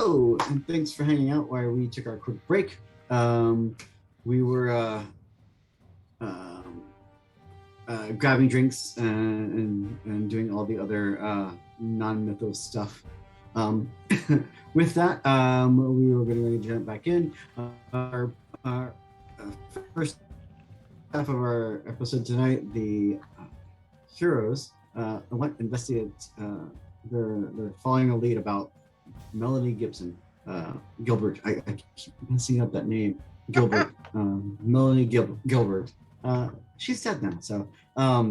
Hello, and thanks for hanging out while we took our quick break. We were grabbing drinks and doing all the other non-mythos stuff. With that, we were going to jump back in. Our first half of our episode tonight, the heroes went investigate. They're following a lead about Melanie Gilbert. I keep messing up that name. Gilbert. Melanie Gilbert. She's dead now. So a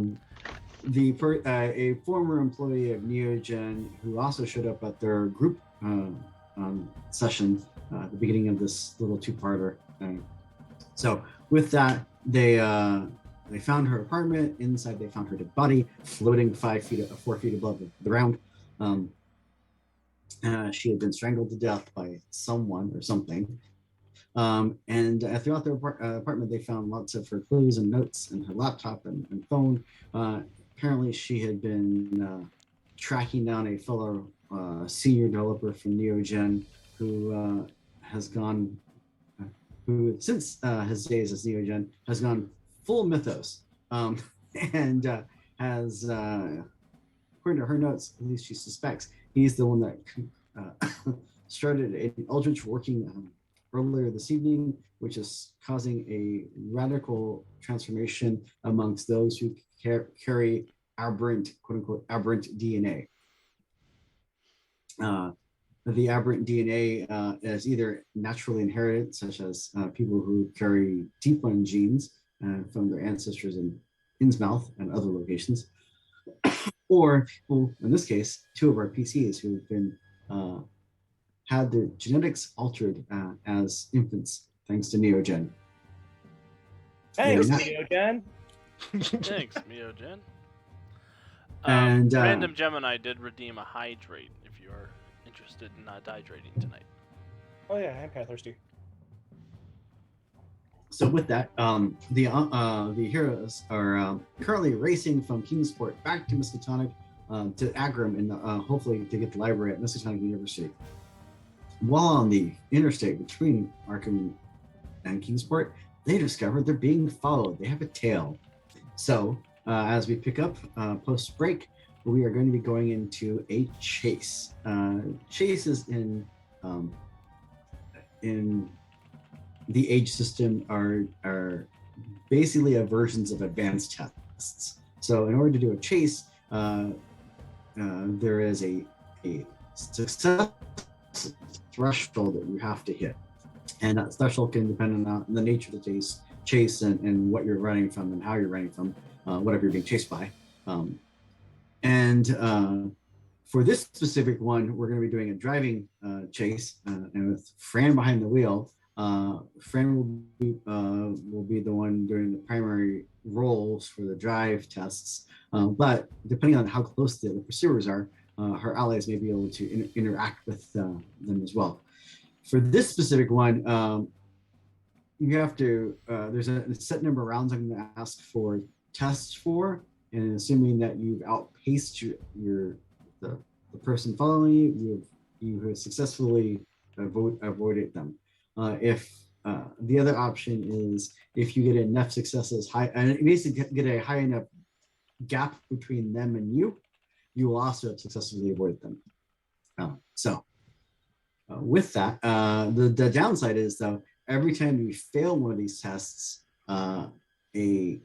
former employee of Neogen who also showed up at their group session at the beginning of this little two-parter. So with that, they found her apartment. Inside, they found her dead body floating 4 feet above the ground. She had been strangled to death by someone or something. And throughout their apartment, they found lots of her clothes and notes and her laptop and phone. Apparently, she had been tracking down a fellow senior developer from Neogen who has gone, who since his days as Neogen has gone full mythos, and has, according to her notes, at least she suspects, he's the one that started an Eldritch working earlier this evening, which is causing a radical transformation amongst those who carry aberrant, quote unquote, aberrant DNA. The aberrant DNA is either naturally inherited, such as people who carry T1 genes from their ancestors in Innsmouth and other locations, or people, in this case, 2 of our PCs who've been had their genetics altered as infants, thanks to Neogen. Thanks, Neogen. Thanks, Neogen. And Random Gemini did redeem a hydrate if you are interested in not hydrating tonight. Oh yeah, I'm kind of thirsty. So with that, the heroes are currently racing from Kingsport back to Miskatonic to Agram, and hopefully to get the library at Miskatonic University. While on the interstate between Arkham and Kingsport, they discover they're being followed. They have a tail. So as we pick up post-break, we are going to be going into a chase. Chases in the age system are basically versions of advanced tests. So in order to do a chase, there is a success threshold that you have to hit, and that threshold can depend on the nature of the chase and what you're running from and how you're running from whatever you're being chased by. And for this specific one, we're going to be doing a driving chase, and with Fran behind the wheel. Fran will be the one doing the primary roles for the drive tests, but depending on how close the pursuers are, her allies may be able to interact with them as well. For this specific one, you have to, there's a set number of rounds I'm going to ask for tests for, and assuming that you've outpaced the person following you have successfully avoided them. If the other option is if you get enough successes high, and basically get a high enough gap between them and you will also have successfully avoided them. With that, the downside is, though, every time you fail one of these tests, a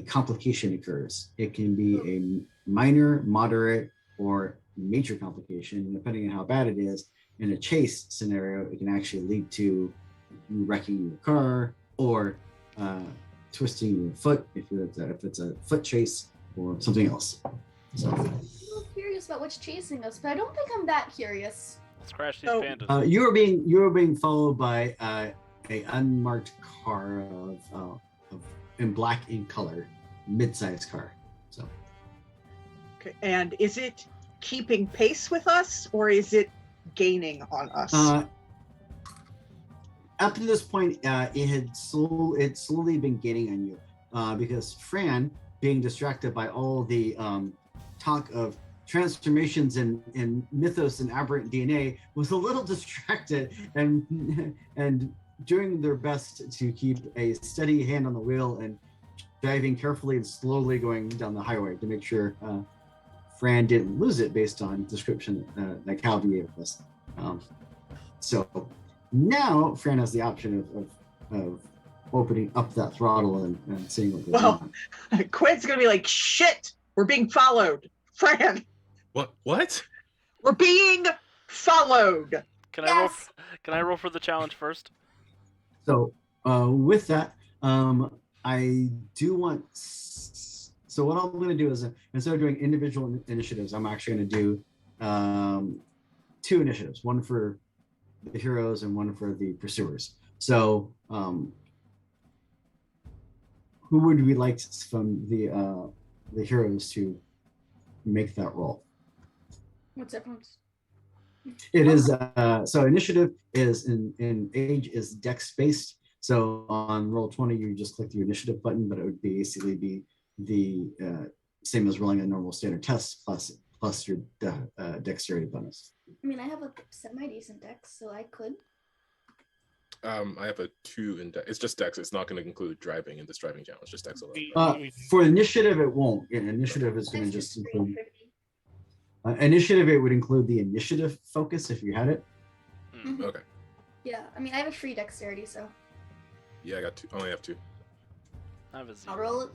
complication occurs. It can be a minor, moderate, or major complication, depending on how bad it is. In a chase scenario, it can actually lead to you wrecking your car or twisting your foot if it's a foot chase or something else. So, I'm a little curious about what's chasing us, but I don't think I'm that curious. Let's crash these pandas. You are being followed by a unmarked car of in black in color, mid-sized car. So. Okay, and is it keeping pace with us, or is it gaining on us? Up to this point, it's slowly been gaining on you because Fran, being distracted by all the talk of transformations in mythos and aberrant DNA was a little distracted and doing their best to keep a steady hand on the wheel and driving carefully and slowly going down the highway to make sure Fran didn't lose it based on description that Calvi gave us. So now Fran has the option of opening up that throttle and seeing what goes on. Quinn's gonna be like, shit, we're being followed. Fran, What? we're being followed. Can Yes. I roll for the challenge first? So with that, I do want. So what I'm going to do is instead of doing individual initiatives, I'm actually going to do 2 initiatives, one for the heroes and one for the pursuers. So who would we like from the heroes to make that roll? What's everyone's? It is so initiative is in age is dex based. So on roll 20, you just click the initiative button, but it would basically be the same as rolling a normal standard test plus your dexterity bonus. I mean, I have a semi-decent dex, so I could. I have a 2 in dex. It's just dex. It's not going to include driving in this driving challenge. Just dex alone. For initiative, it won't. Initiative is going to Dex just is include 350. initiative. It would include the initiative focus if you had it. Mhm. Okay. Yeah, I mean, I have a free dexterity, so Yeah, I got 2. I only have 2. I have a 0. I'll roll it.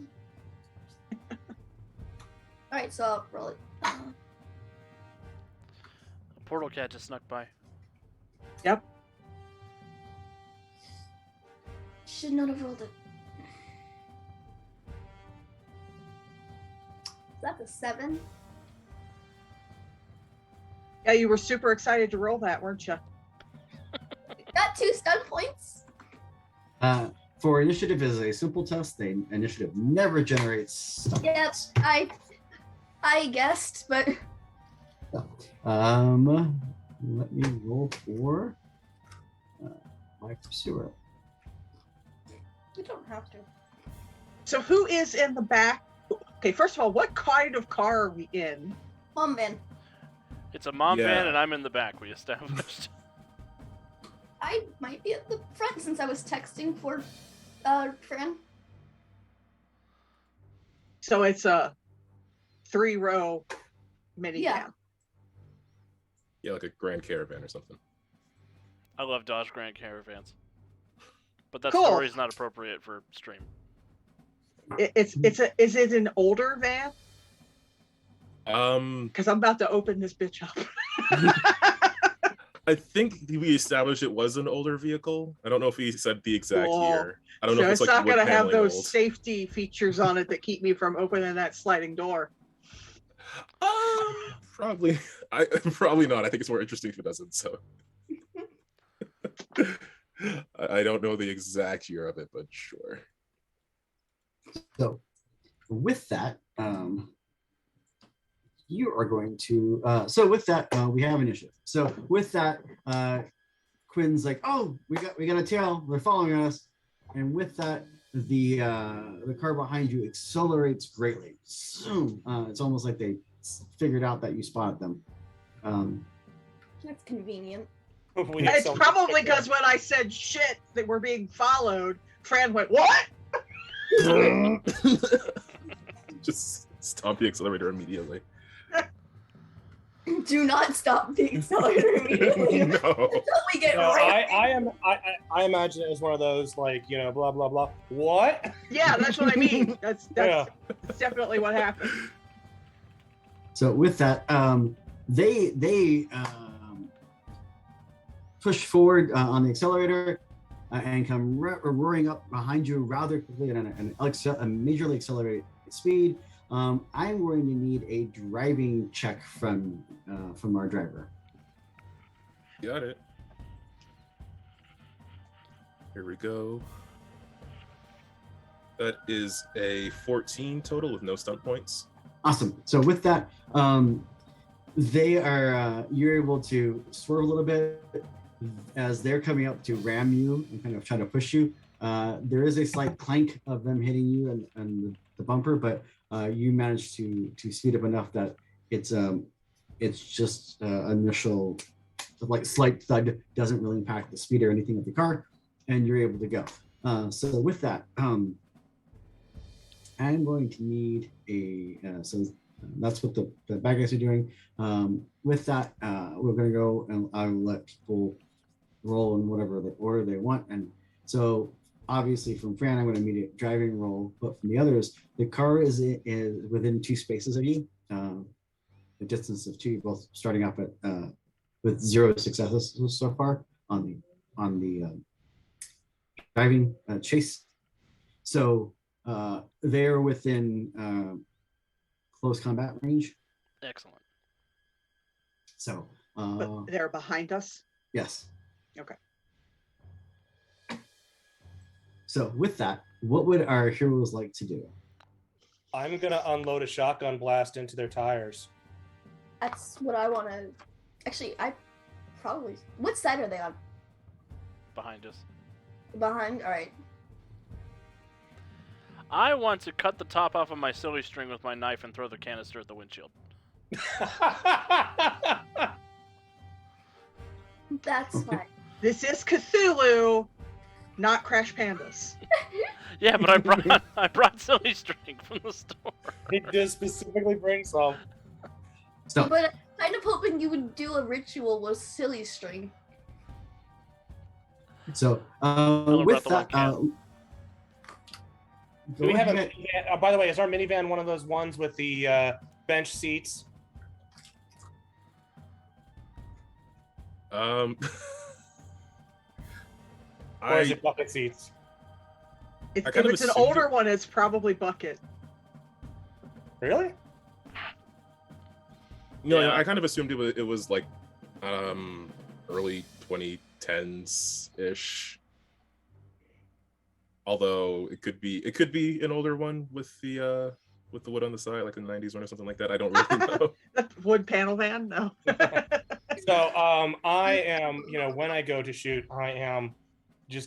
All right, so I'll roll it. A portal cat just snuck by. Should not have rolled it. That's a 7. Yeah, you were super excited to roll that, weren't you? Got 2 stun points. For initiative is a simple test. The initiative never generates stuff. Yep, I guessed, but Let me roll for my pursuer. you don't have to. So who is in the back? Okay, first of all, what kind of car are we in? Mom van. It's a mom Yeah. van, and I'm in the back. We established. I might be at the front since I was texting for Fran. So it's a 3-row minivan. Yeah. Yeah, like a Grand Caravan or something. I love Dodge Grand Caravans, but that Cool. story is not appropriate for stream. Is it an older van? Um, Because I'm about to open this bitch up. I think we established it was an older vehicle. I don't know if he said the exact Cool. year. I don't know So if it's it's like not wood gonna have paneling those old. safety features on it that keep me from opening that sliding door. Probably. Probably not. I think it's more interesting if it doesn't. So I don't know the exact year of it, but sure. So with that, you are going to we have initiative. So with that, Quinn's like, oh, we got a tail, they're following us. And with that, the car behind you accelerates greatly. Zoom. It's almost like they figured out that you spotted them. That's convenient. We get It's so- probably because when I said shit that we're being followed, Fran went, what? Just stomp the accelerator immediately. Do not stop the accelerator immediately No. until we get No, right. I imagine it was one of those like, you know, blah blah blah. What? Yeah, that's what I mean. That's Yeah. definitely what happened. So with that, they push forward on the accelerator and come roaring up behind you rather quickly at a majorly accelerated speed. I'm going to need a driving check from our driver. Got it. Here we go. That is a 14 total with no stunt points. Awesome. So with that, they are you're able to swerve a little bit as they're coming up to ram you and kind of try to push you. There is a slight clank of them hitting you and the bumper, but you manage to speed up enough that it's just initial like slight thud, doesn't really impact the speed or anything of the car, and you're able to go. So with that, I'm going to need a so that's what the bad guys are doing. With that, we're going to go and I'll let people roll in whatever the order they want. And so obviously from Fran, I'm going to need a driving roll, but from the others, the car is within 2 spaces of you, a distance of 2, both starting off at with 0 successes so far on the driving chase. So they're within close combat range. Excellent. So But they're behind us. yes. Okay. So with that, what would our heroes like to do? I'm gonna unload a shotgun blast into their tires. That's what I want to. Actually, I probably. What side are they on? Behind us. Behind. All right. I want to cut the top off of my silly string with my knife and throw the canister at the windshield. That's fine. This is Cthulhu, not Crash Pandas. Yeah, but I brought silly string from the store. It just specifically brings some. So But I'm kind of hoping you would do a ritual with silly string. so Hello, with Breath of that, Wild Do we have a ahead. minivan? By the way, is our minivan one of those ones with the bench seats? Or Or is it bucket seats? If, I kind if of it's an assumed older it- one, it's probably Bucket. Really? No, Yeah. I kind of assumed it was like early 2010s ish. Although it could be an older one with the wood on the side, like a 90s one or something like that. I don't really know. The wood panel van? No. So I am, when I go to shoot, I'm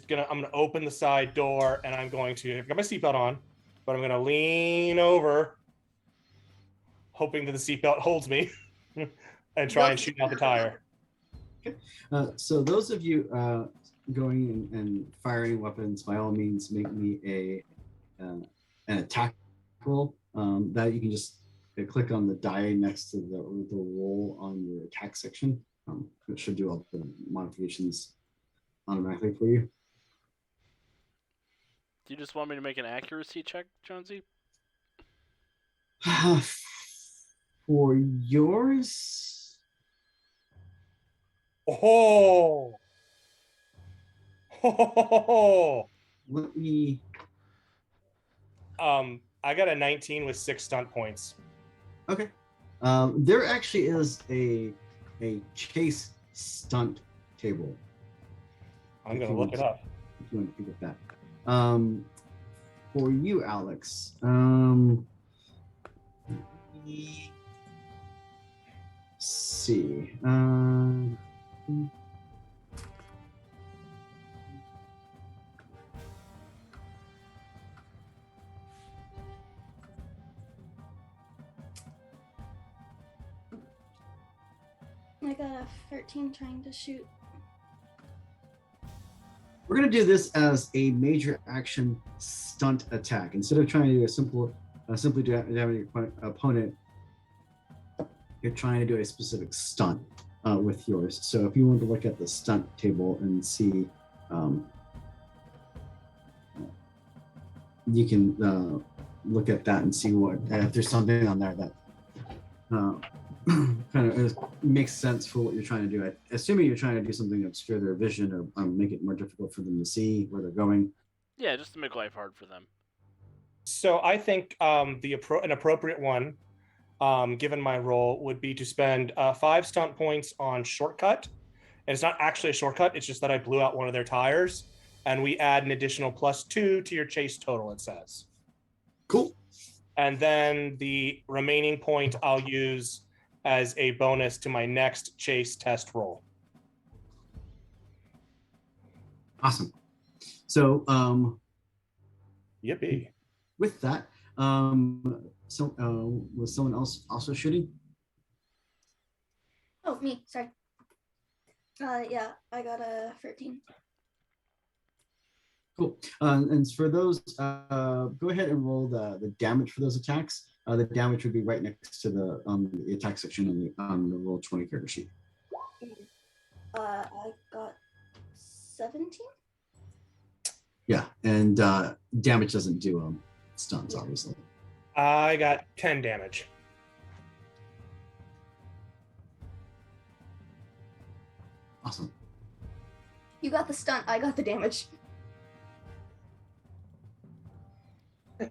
gonna open the side door and I'm going to I've got my seatbelt on, but I'm gonna lean over, hoping that the seatbelt holds me, and try and shoot out the tire. So those of you going and firing weapons, by all means, make me an attack roll. That you can just click on the die next to the roll on your attack section. It should do all the modifications automatically for you. Do you just want me to make an accuracy check, Jonesy? For yours, Oh, let me. I got a 19 with 6 stunt points. Okay. There actually is a chase stunt table. I'm gonna look it up. If you want to pick up that. For you, Alex. Let me see. I got a 13 trying to shoot. We're going to do this as a major action stunt attack. Instead of trying to do simply having your opponent, you're trying to do a specific stunt with yours. So if you want to look at the stunt table and see, you can look at that and see what if there's something on there that kind of makes sense for what you're trying to do. Assuming you're trying to do something to obscure their vision or make it more difficult for them to see where they're going. Yeah, just to make life hard for them. So I think an appropriate one, given my role, would be to spend 5 stunt points on shortcut. And it's not actually a shortcut, it's just that I blew out one of their tires. And we add an additional +2 to your chase total, it says. Cool. And then the remaining point I'll use as a bonus to my next chase test roll. Awesome. So Yippee. with that, was someone else also shooting? Oh, me. Sorry. Yeah, I got a 13. Cool. And for those, go ahead and roll the damage for those attacks. The damage would be right next to the attack section on the roll 20 character sheet. I got 17. Yeah, and damage doesn't do stuns, obviously. I got 10 damage. Awesome. You got the stunt. I got the damage.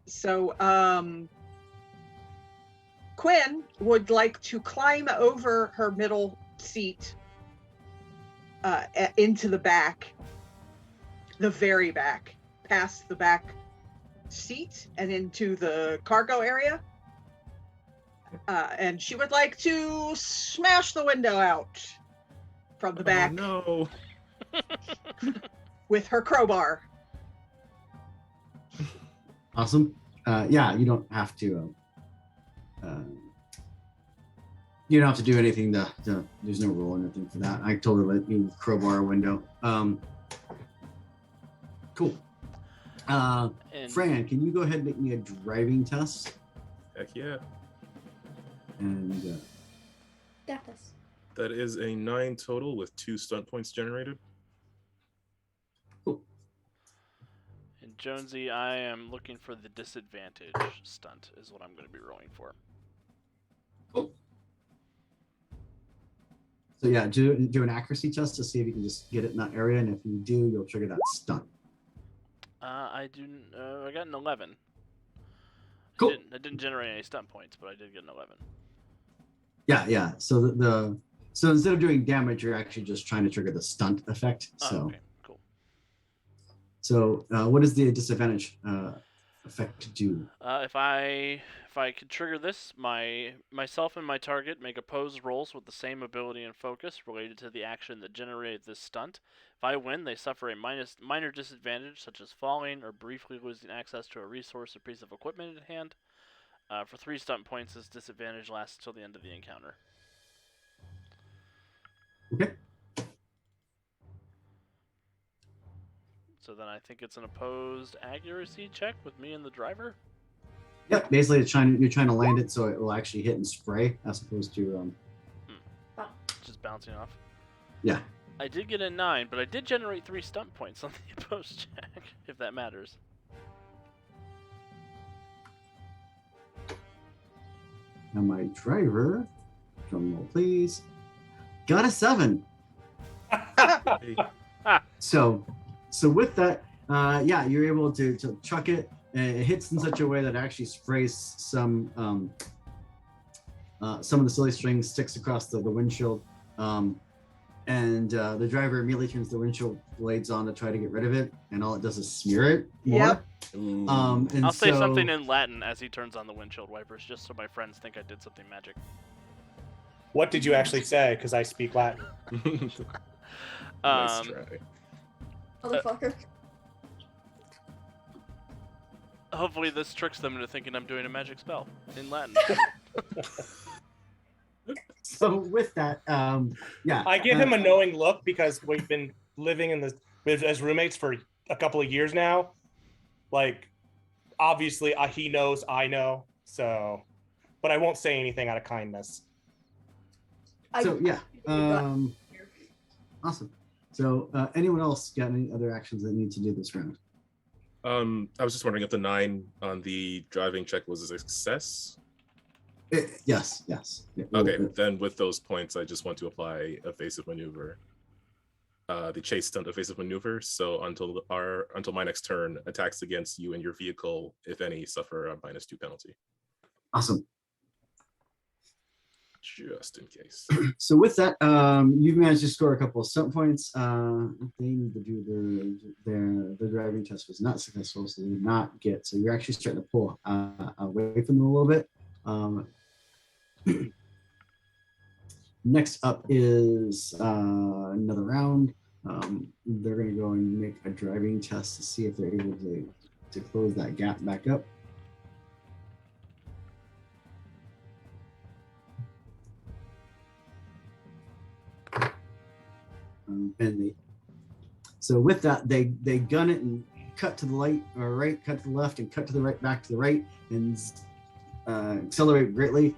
So, Quinn would like to climb over her middle seat into the back, the very back, past the back seat and into the cargo area. And she would like to smash the window out from the back Oh, no. with her crowbar. Awesome. Yeah, you don't have to. You don't have to do anything to. There's no rule or anything for that. I totally let you crowbar a window. Cool. And Fran, can you go ahead and make me a driving test? Heck yeah. And Got this. That is a 9 total with 2 stunt points generated. and Jonesy, I am looking for the disadvantage stunt is what I'm going to be rolling for. cool. So yeah, do an accuracy test to see if you can just get it in that area, and if you do, you'll trigger that stunt. I got an 11. Cool. I didn't generate any stunt points, but I did get an 11. Yeah. So so instead of doing damage, you're actually just trying to trigger the stunt effect. So Oh, okay, cool. so what does the disadvantage effect do? If I could trigger this, myself and my target make opposed rolls with the same ability and focus related to the action that generated this stunt. If I win, they suffer a minor disadvantage, such as falling or briefly losing access to a resource or piece of equipment at hand. For 3 stunt points, this disadvantage lasts until the end of the encounter. Okay. So then I think it's an opposed accuracy check with me and the driver. Yep. Basically, you're trying to land it so it will actually hit and spray, as opposed to Just bouncing off. yeah. I did get a 9, but I did generate 3 stunt points on the opposed check, if that matters. Now my driver, drum roll please, got a 7. Hey, So with that, yeah, you're able to chuck it, and it hits in such a way that it actually sprays some of the silly string, sticks across the windshield, and the driver immediately turns the windshield blades on to try to get rid of it, and all it does is smear it more. Yep. ooh. And I'll say so- something in Latin as he turns on the windshield wipers, just so my friends think I did something magic. What did you actually say? Because I speak Latin. Nice Um, try. Motherfucker. Hopefully this tricks them into thinking I'm doing a magic spell in Latin. So with that, yeah, I give him a knowing look because we've been living in this as roommates for a couple of years now. Like, obviously, he knows I know. So, but I won't say anything out of kindness. So yeah, awesome. So anyone else got any other actions that need to do this round? I was just wondering if the 9 on the driving check was a success. Yes. Yeah, Okay, then with those points, I just want to apply evasive maneuver. The chase stunt evasive maneuver. So until my next turn, attacks against you and your vehicle, if any, suffer a -2 penalty. Awesome. Just in case. So with that, you've managed to score a couple of stunt points. They need to do their driving test was not successful, so they did not get. So you're actually starting to pull away from them a little bit. Next up is another round. They're going to go and make a driving test to see if they're able to close that gap back up. and so with that they gun it and cut to the right, cut to the left, and cut to the right, back to the right, and accelerate greatly,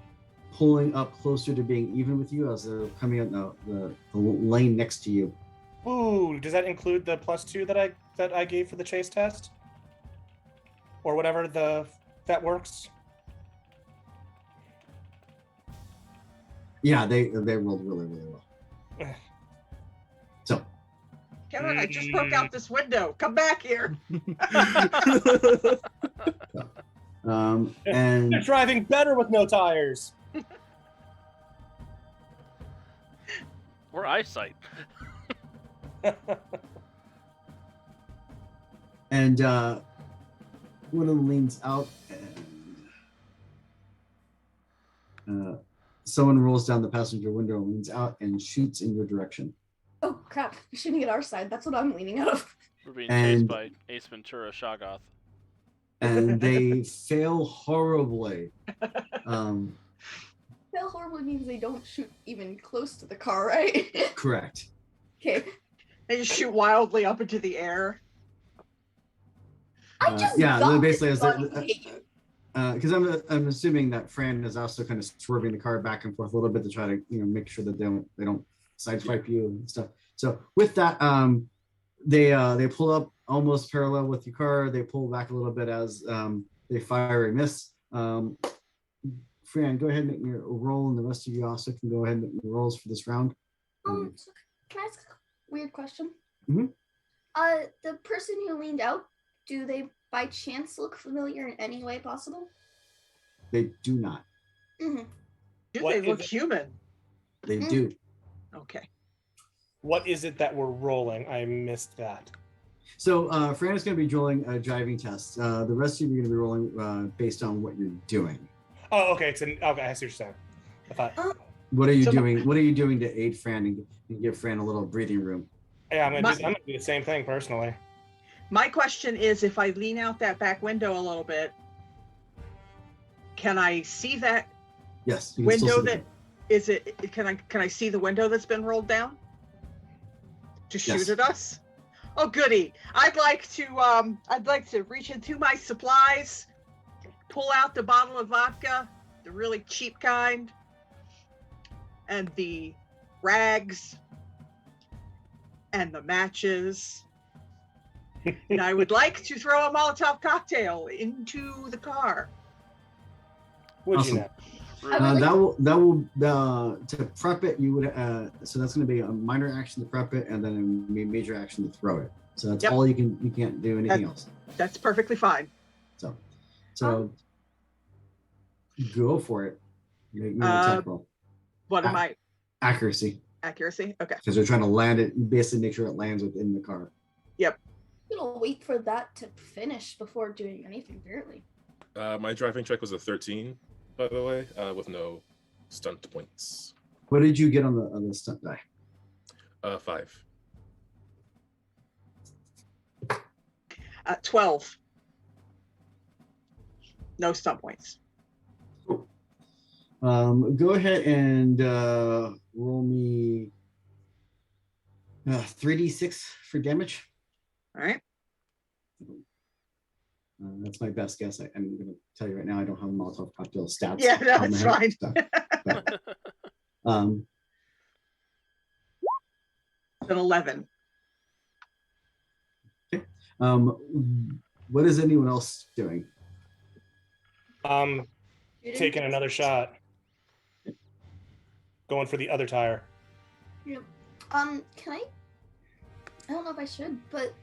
pulling up closer to being even with you as they're coming out the lane next to you. Ooh, does that include the +2 that I gave for the chase test, or whatever that works? Yeah, they rolled really, really well. So, Kevin, I just broke out this window. Come back here. and They're driving better with no tires. Or eyesight. and one of them leans out, and someone rolls down the passenger window, leans out, and shoots in your direction. Oh crap! You're shooting at our side. That's what I'm leaning out of. We're being chased by Ace Ventura Shoggoth. And they fail horribly. Fail horribly means they don't shoot even close to the car, right? Correct. Okay. They just shoot wildly up into the air. I just basically as because because I'm assuming that Fran is also kind of swerving the car back and forth a little bit to try to make sure that they don't sideswipe you and stuff. So with that, they pull up almost parallel with your car. They pull back a little bit as they fire and miss. Fran, go ahead and make your roll, and the rest of you also can go ahead and make your rolls for this round. so can I ask a weird question? Mhm. The person who leaned out, do they by chance look familiar in any way possible? They do not. Mm-hmm. Do What they is look it? human? They do. Okay. What is it that we're rolling? I missed that. So Fran is going to be rolling a driving test. The rest of you are going to be rolling based on what you're doing. Oh, okay. Okay, I see what you're saying. I thought. What are you doing? What are you doing to aid Fran and give Fran a little breathing room? Yeah, I'm gonna do the same thing personally. My question is, if I lean out that back window a little bit, can I see that Yes. You can still window see that is it? Can I see the window that's been rolled down to shoot Yes. at us? Oh, goody! I'd like to reach into my supplies, pull out the bottle of vodka, the really cheap kind, and the rags, and the matches. And I would like to throw a Molotov cocktail into the car. Would Awesome. you know? that will to prep it. You would so that's going to be a minor action to prep it, and then a major action to throw it. So that's Yep. all you can. You can't do anything else. That's perfectly fine. So go for it. Make me an attack roll. What am I? Accuracy, Accuracy? Okay. because they're trying to land it. Basically, make sure it lands within the car. I'm gonna wait for that to finish before doing anything, apparently. My driving check was a 13, by the way, with no stunt points. What did you get on the stunt die? 5. 12. No stunt points. Go ahead and roll me 3d6 for damage. All right. That's my best guess. I'm going to tell you right now, I don't have Molotov cocktail stats. Yeah, no, on it's my fine. head, so, An 11. what is anyone else doing? Taking another shot. Going for the other tire. Can I don't know if I should, but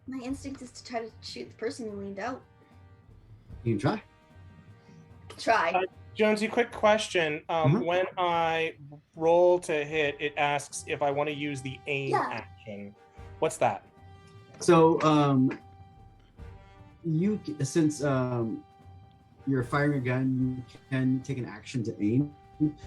my instinct is to try to shoot the person who leaned out. You can try. Try. Jonesy, quick question. When I roll to hit, it asks if I want to use the aim action. What's that? So since you're firing a gun, you can take an action to aim.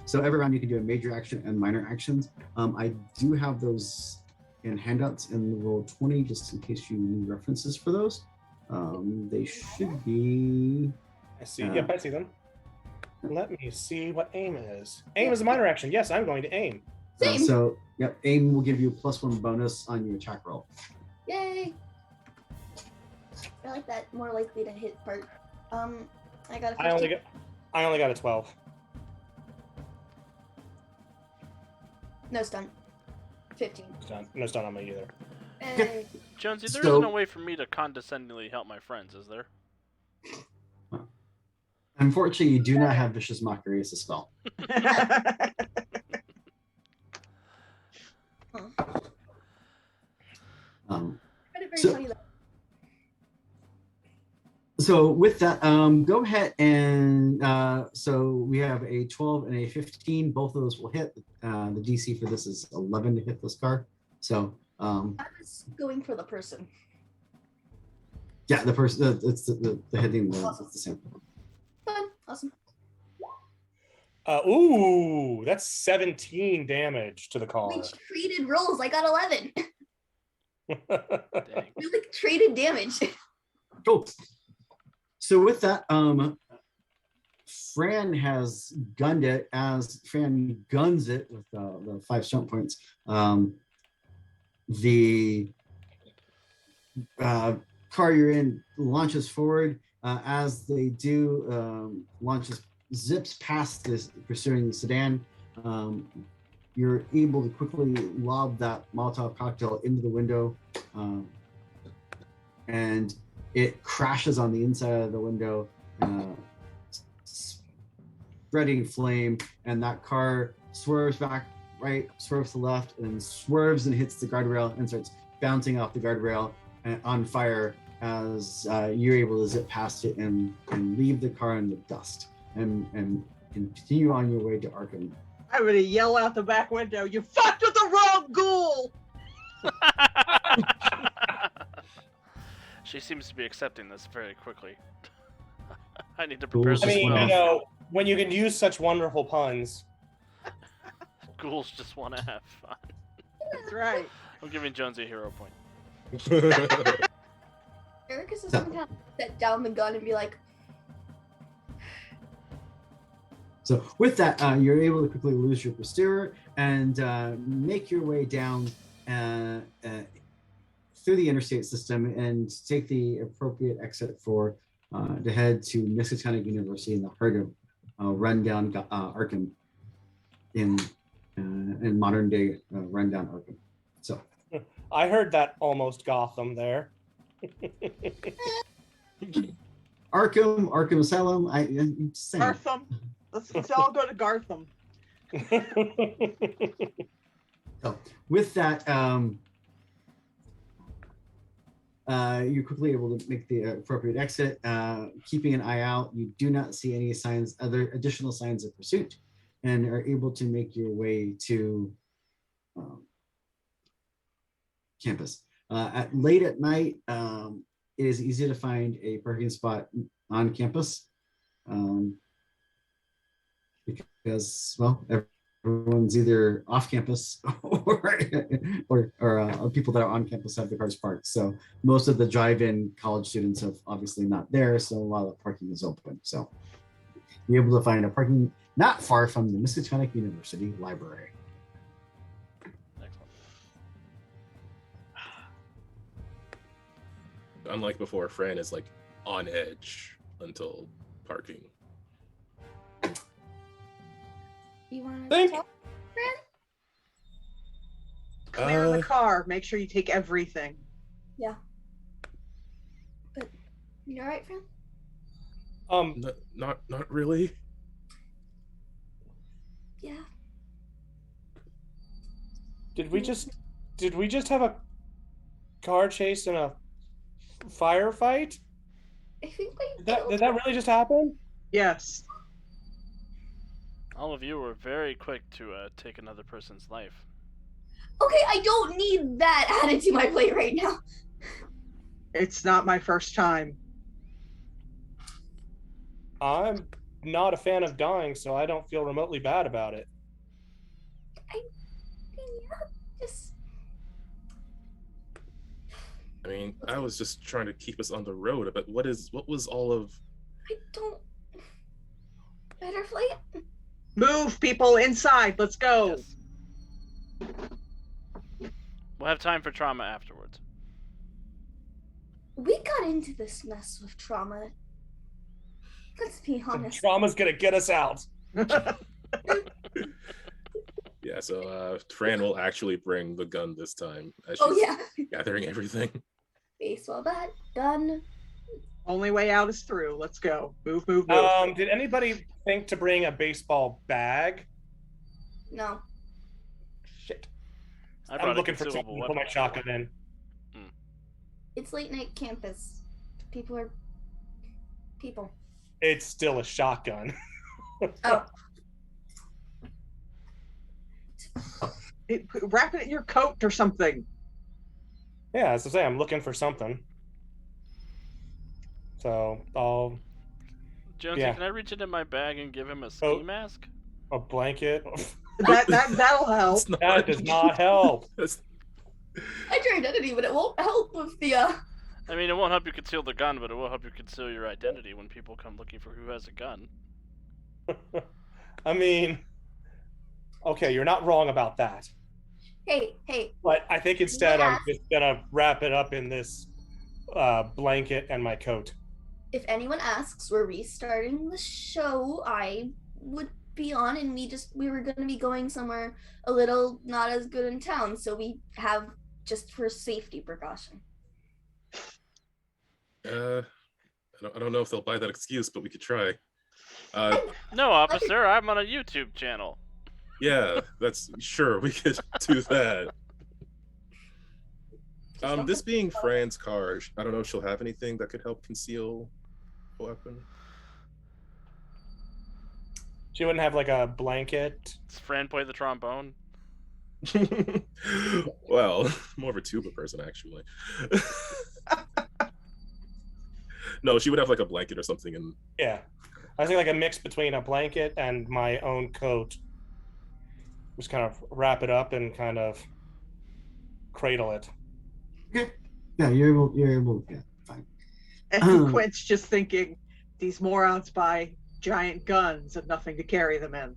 So every round you can do a major action and minor actions. I do have those in handouts in roll 20, just in case you need references for those. They should be. I see. Yep, I see them. Let me see what aim is. Aim is a minor action. Yes, I'm going to aim. Same. So, yep, aim will give you a +1 bonus on your attack roll. Yay! I like that more likely to hit part. I got a 15. I only got a 12. No stun. 15. No stun on me either. Hey. Jonesy, there So- isn't a way for me to condescendingly help my friends, is there? Unfortunately, you do not have Vicious Mockery as a spell. Um, Find it very So- funny though. So with that, go ahead and so we have a 12 and a 15. Both of those will hit. The DC for this is 11 to hit this car. So I was going for the person. yeah, the person it's the hitting the it's the same. Fun. Awesome. Ooh, that's 17 damage to the car. We traded rolls. I got 11. Dang. We like traded damage. Cool. So with that, Fran has gunned it. As Fran guns it with the 5 strength points, the car you're in launches forward. As they do, zips past this pursuing sedan. You're able to quickly lob that Molotov cocktail into the window, and it crashes on the inside of the window, spreading flame, and that car swerves back right, swerves to left, and then swerves and hits the guardrail and starts bouncing off the guardrail and on fire as you're able to zip past it and leave the car in the dust and continue on your way to Arkham. I'm gonna yell out the back window, "You fucked with the wrong ghoul!" She seems to be accepting this very quickly. I need to prepare Ghouls I this mean, one you off. know, when you can use such wonderful puns. Ghouls just want to have fun. That's right. I'm giving Jonesy a hero point. Eric is just gonna kind of set down the gun and be like, So with that, you're able to quickly lose your posterior and make your way down through the interstate system and take the appropriate exit for to head to Miskatonic University in the heart of rundown Arkham in modern day rundown Arkham. So I heard that almost Gotham there. Arkham Asylum. I'm just saying. Gartham. Let's all go to Gartham. So with that, you're quickly able to make the appropriate exit, keeping an eye out. You do not see any other additional signs of pursuit, and are able to make your way to campus. Late at night, it is easy to find a parking spot on campus. Because, well, everyone's either off campus or people that are on campus have the cars parked. So most of the drive-in college students have obviously not there. So a lot of the parking is open. So you're able to find a parking not far from the Miskatonic University Library. Excellent. Unlike before, Fran is like on edge until parking. "You want to Think- talk, Fran?" Clear the car. Make sure you take everything. Yeah. But you all right, Fran? Not really. Yeah. Did we just have a car chase and a firefight? I think we Did that really just happen? Yes. All of you were very quick to take another person's life. Okay, I don't need that added to my plate right now. It's not my first time. I'm not a fan of dying, so I don't feel remotely bad about it. Yeah, just I mean, I was just trying to keep us on the road, but what was all of I don't. Better flight. Move, people inside. Let's go. Yes. We'll have time for trauma afterwards. We got into this mess with trauma. Let's be The honest. trauma's gonna get us out. Yeah, so Fran will actually bring the gun this time as she's Oh yeah. gathering everything. Baseball bat, gun. Only way out is through. Let's go. Move, move, move. Did anybody think to bring a baseball bag? No. Shit. I I'm brought a looking for consumable something to put weapon. my shotgun in. It's late night campus. People are people. It's still a shotgun. Oh. Wrap it in your coat or something. Yeah, as I say, I'm looking for something. So I'll Jonesy, Yeah. can I reach into my bag and give him a ski Oh. mask? a blanket. That'll help. It's not- That does not help. That's- I tried identity, but it won't help with the I mean, it won't help you conceal the gun, but it will help you conceal your identity when people come looking for who has a gun. I mean, okay, you're not wrong about that. Hey. But I think instead I'm Yeah. just gonna wrap it up in this blanket and my coat. If anyone asks, we're restarting the show. I would be on, and we were gonna be going somewhere a little not as good in town, so we have just for safety precaution. I don't know if they'll buy that excuse, but we could try. No, officer, I'm on a YouTube channel. Yeah, that's sure we could do that. This being Fran's car, I don't know if she'll have anything that could help conceal a weapon. She wouldn't have like a blanket. Does Fran play the trombone? Well, more of a tuba person actually. No, she would have like a blanket or something, and Yeah. I think like a mix between a blanket and my own coat. Just kind of wrap it up and kind of cradle it. Okay. Yeah, you're able. Yeah, fine. And Quint's just thinking, these morons buy giant guns and nothing to carry them in.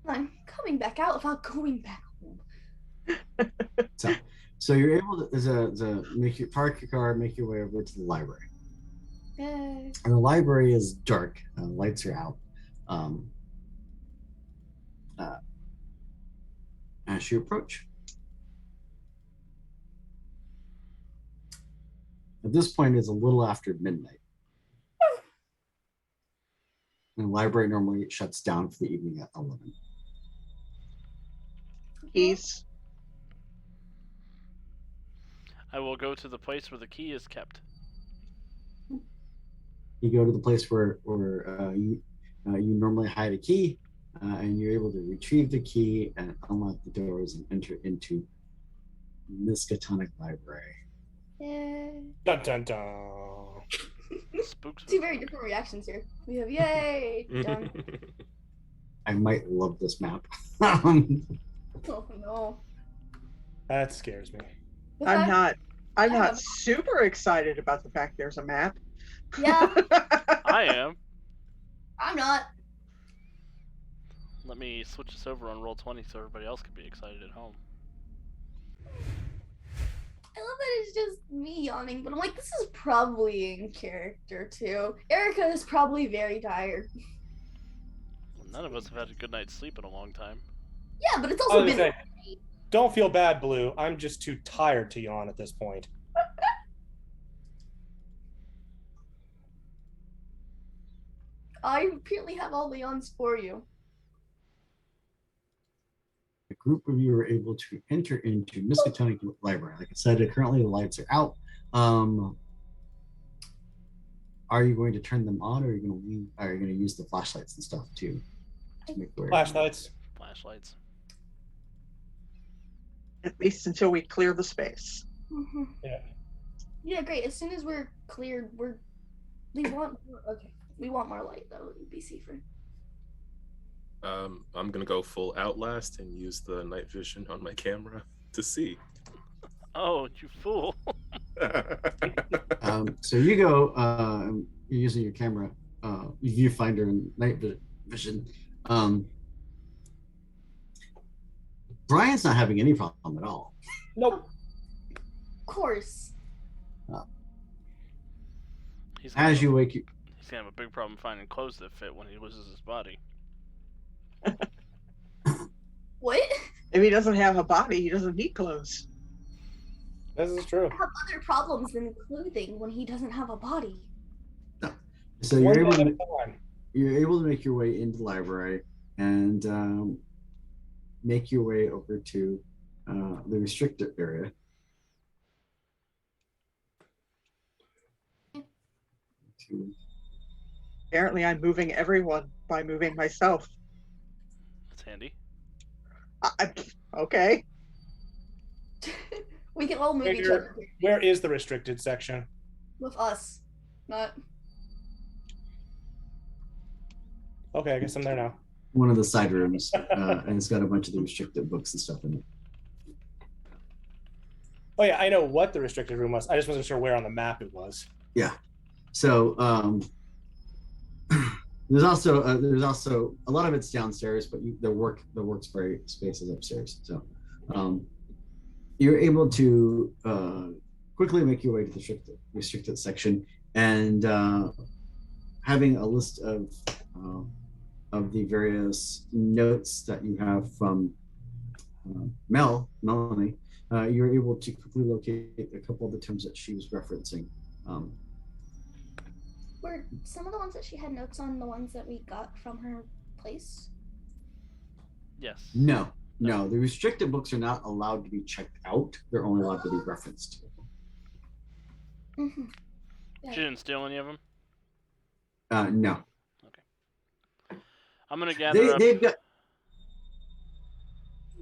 I'm coming back out without going back home. So you're able to make your park your car, make your way over to the library. Yay. And the library is dark. Lights are out. As you approach. At this point, it's a little after midnight. And the library normally shuts down for the evening at 11. Keys. I will go to the place where the key is kept. You go to the place where you normally hide a key, and you're able to retrieve the key and unlock the doors and enter into Miskatonic Library. Yay. Dun dun dun. Spooks. Two very different reactions here. We have yay. Done. I might love this map. Oh no. That scares me. I'm not Yeah. super excited about the fact there's a map. Yeah, I am. I'm not. Let me switch this over on Roll20 so everybody else can be excited at home. I love that it's just me yawning, but I'm like, this is probably in character too. Erica is probably very tired. None of us have had a good night's sleep in a long time. Yeah, but it's I also was been. gonna say, don't feel bad, Blue. I'm just too tired to yawn at this point. I apparently have all the yawns for you. A group of you are able to enter into Miskatonic Library. Like I said, currently the lights are out. Are you going to turn them on, or are you going to use the flashlights and stuff too? To make your way around? Flashlights. Flashlights. At least until we clear the space. Mm-hmm. Yeah. Yeah, great. As soon as we're cleared, we want more. Okay, we want more light. That would be safer. I'm gonna go full Outlast and use the night vision on my camera to see. Oh, you fool. So you go. You're using your camera, viewfinder, and night vision. Brian's not having any problem at all. Nope. Of course. He's gonna As have you a- wake, he's gonna have a big problem finding clothes that fit when he loses his body. What? If he doesn't have a body, he doesn't need clothes. This is true. I have other problems than clothing when he doesn't have a body. so One you're able day at to a time. make your way into the library and make your way over to the restricted area. Apparently, I'm moving everyone by moving myself. That's handy. Okay. We can all move each Where- other Where is the restricted section? with us. Not Okay, I guess I'm there now. One of the side rooms, and it's got a bunch of the restricted books and stuff in it. Oh yeah, I know what the restricted room was. I just wasn't sure where on the map it was. So there's also a lot of it's downstairs, but the workspace space is upstairs. So you're able to quickly make your way to the restricted section, and having a list of the various notes that you have from Melanie, you're able to quickly locate a couple of the terms that she was referencing. were some of the ones that she had notes on the ones that we got from her place. Yes. No, the restricted books are not allowed to be checked out. They're only allowed to be referenced. Mm-hmm. She didn't steal any of them. No, I'm gonna gather up.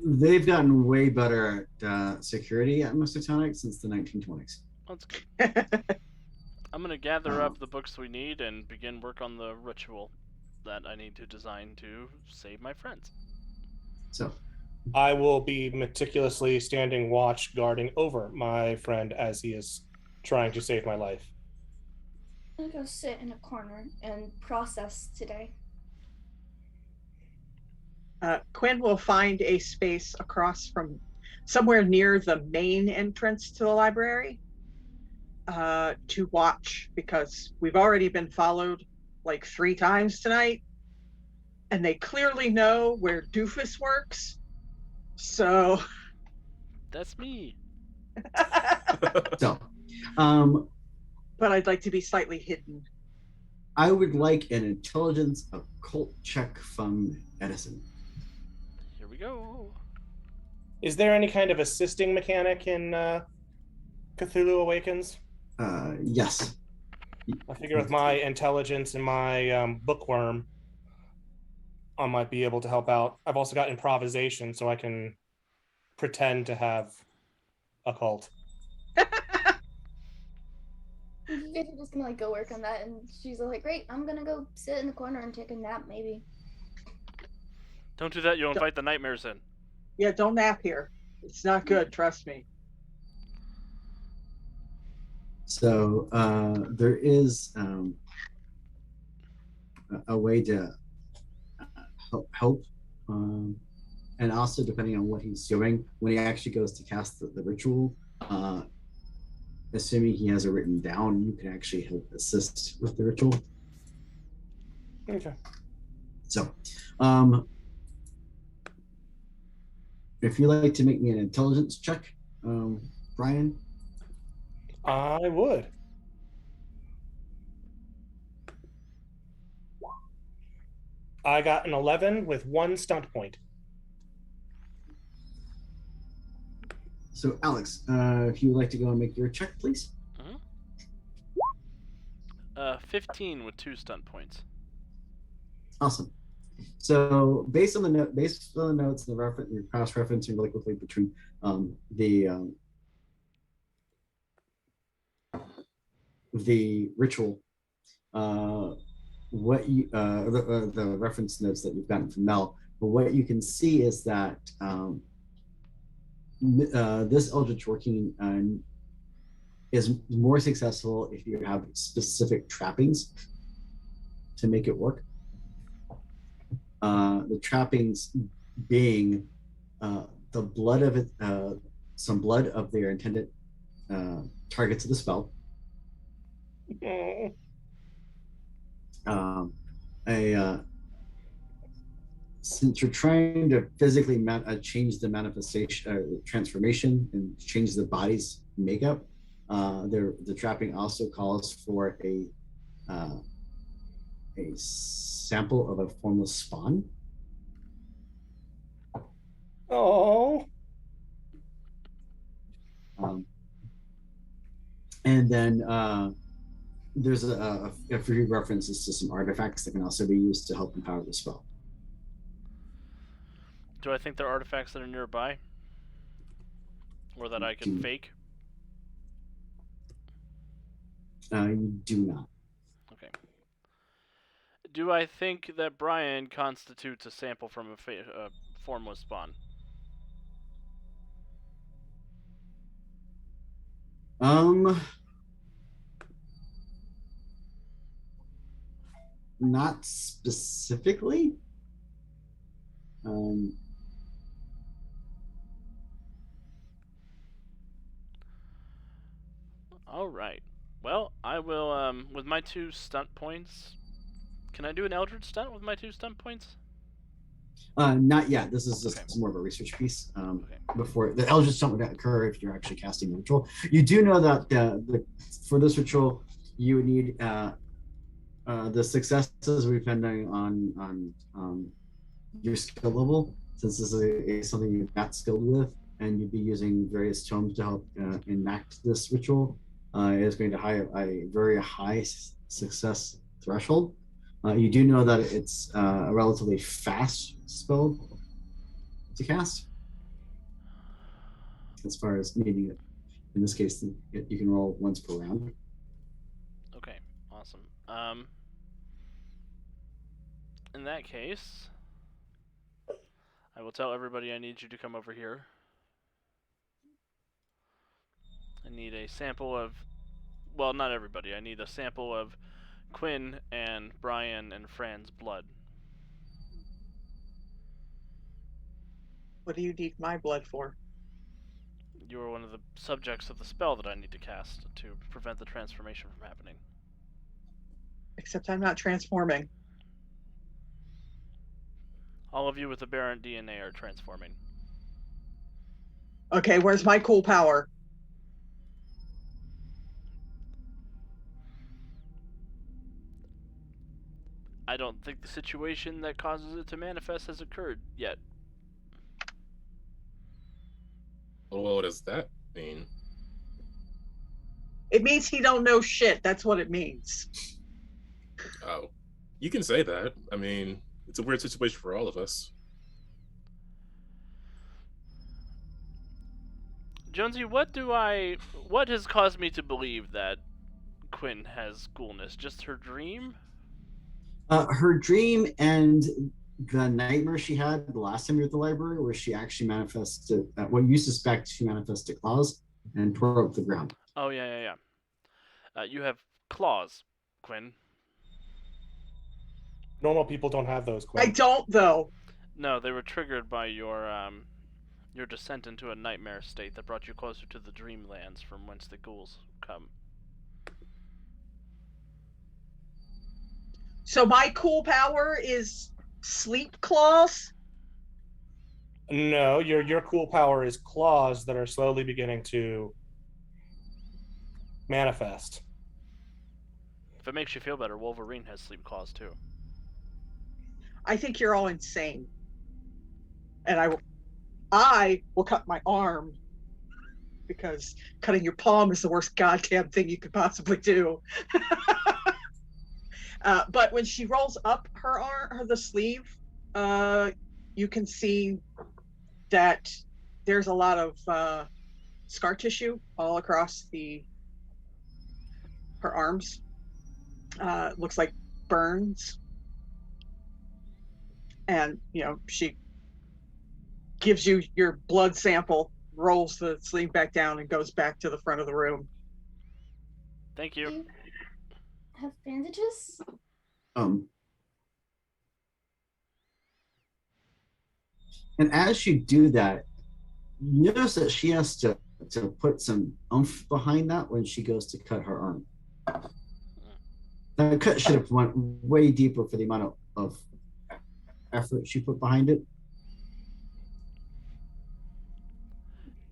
they've gotten way better at security at Mr. since the 1920s. That's good. I'm gonna gather up the books we need and begin work on the ritual that I need to design to save my friends. So I will be meticulously standing watch, guarding over my friend as he is trying to save my life. I'm gonna go sit in a corner and process today. Quinn will find a space across from somewhere near the main entrance to the library to watch, because we've already been followed like 3 times tonight, and they clearly know where Doofus works. So That's me. so but I'd like to be slightly hidden. I would like an intelligence occult check from Edison. Here we go. Is there any kind of assisting mechanic in Cthulhu Awakens? Yes. I figure with my intelligence and my bookworm, I might be able to help out. I've also got improvisation, so I can pretend to have occult. You guys are just gonna like go work on that, and she's like, "Great, I'm gonna go sit in the corner and take a nap, maybe." Don't do that. You'll invite the nightmares in. Yeah, don't nap here. It's not good, trust me. So there is a way to help, and also depending on what he's doing, when he actually goes to cast the ritual, assuming he has it written down, you can actually help assist with the ritual. Okay. So, if you'd like to make me an intelligence check, Brian. I would. I got an 11 with 1 stunt point. So, Alex, if you would like to go and make your check, please. 15 with 2 stunt points. Awesome. So, based on the notes and the reference, you're cross-referencing really quickly between the ritual, what you the reference notes that you've gotten from Mel, but what you can see is that this Eldritch working is more successful if you have specific trappings to make it work. The trappings being the the blood of it, some blood of their intended targets of the spell. Since you're trying to physically change the manifestation, transformation, and change the body's makeup, the trapping also calls for a sample of a formless spawn. Oh. And then there's a few references to some artifacts that can also be used to help empower the spell. Do I think there are artifacts that are nearby? Or that I can fake? You do not. Okay. Do I think that Brian constitutes a sample from a formless spawn? Not specifically. All right. Well, I will, with my 2 stunt points. Can I do an Eldritch stunt with my 2 stunt points? Not yet. This is just more of a research piece. Before the Eldritch stunt would occur if you're actually casting the ritual. You do know that for this ritual, you would need the successes will be depending on your skill level, since this is something you're not skilled with, and you'd be using various tomes to help enact this ritual. It's going to have a very high success threshold. You do know that it's a relatively fast spell to cast, as far as needing it. In this case, you can roll once per round. Okay, awesome. In that case, I will tell everybody I need you to come over here. I need a sample of, well, not everybody. I need a sample of Quinn and Brian and Fran's blood. What do you need my blood for? You are one of the subjects of the spell that I need to cast to prevent the transformation from happening. Except I'm not transforming. All of you with aberrant DNA are transforming. Okay, where's my cool power? I don't think the situation that causes it to manifest has occurred yet. Well, what does that mean? It means he don't know shit. That's what it means. Oh, you can say that. I mean, it's a weird situation for all of us. Jonesy, what has caused me to believe that Quinn has ghoulness? Just her dream? Her dream and the nightmare she had the last time you were at the library, where she actually manifested what you suspect she manifested claws and tore up the ground. Oh, yeah. You have claws, Quinn. Normal people don't have those, Quinn. I don't, though. No, they were triggered by your descent into a nightmare state that brought you closer to the dreamlands from whence the ghouls come. So my cool power is sleep claws? No, your cool power is claws that are slowly beginning to manifest. If it makes you feel better, Wolverine has sleep claws too. I think you're all insane. And I will cut my arm, because cutting your palm is the worst goddamn thing you could possibly do. But when she rolls up her arm, the sleeve, you can see that there's a lot of scar tissue all across her arms. Looks like burns. And, she gives you your blood sample, rolls the sleeve back down, and goes back to the front of the room. Thank you. Do you have bandages? And as you do that, You notice that she has to put some oomph behind that when she goes to cut her arm. That cut should have went way deeper for the amount of effort she put behind it.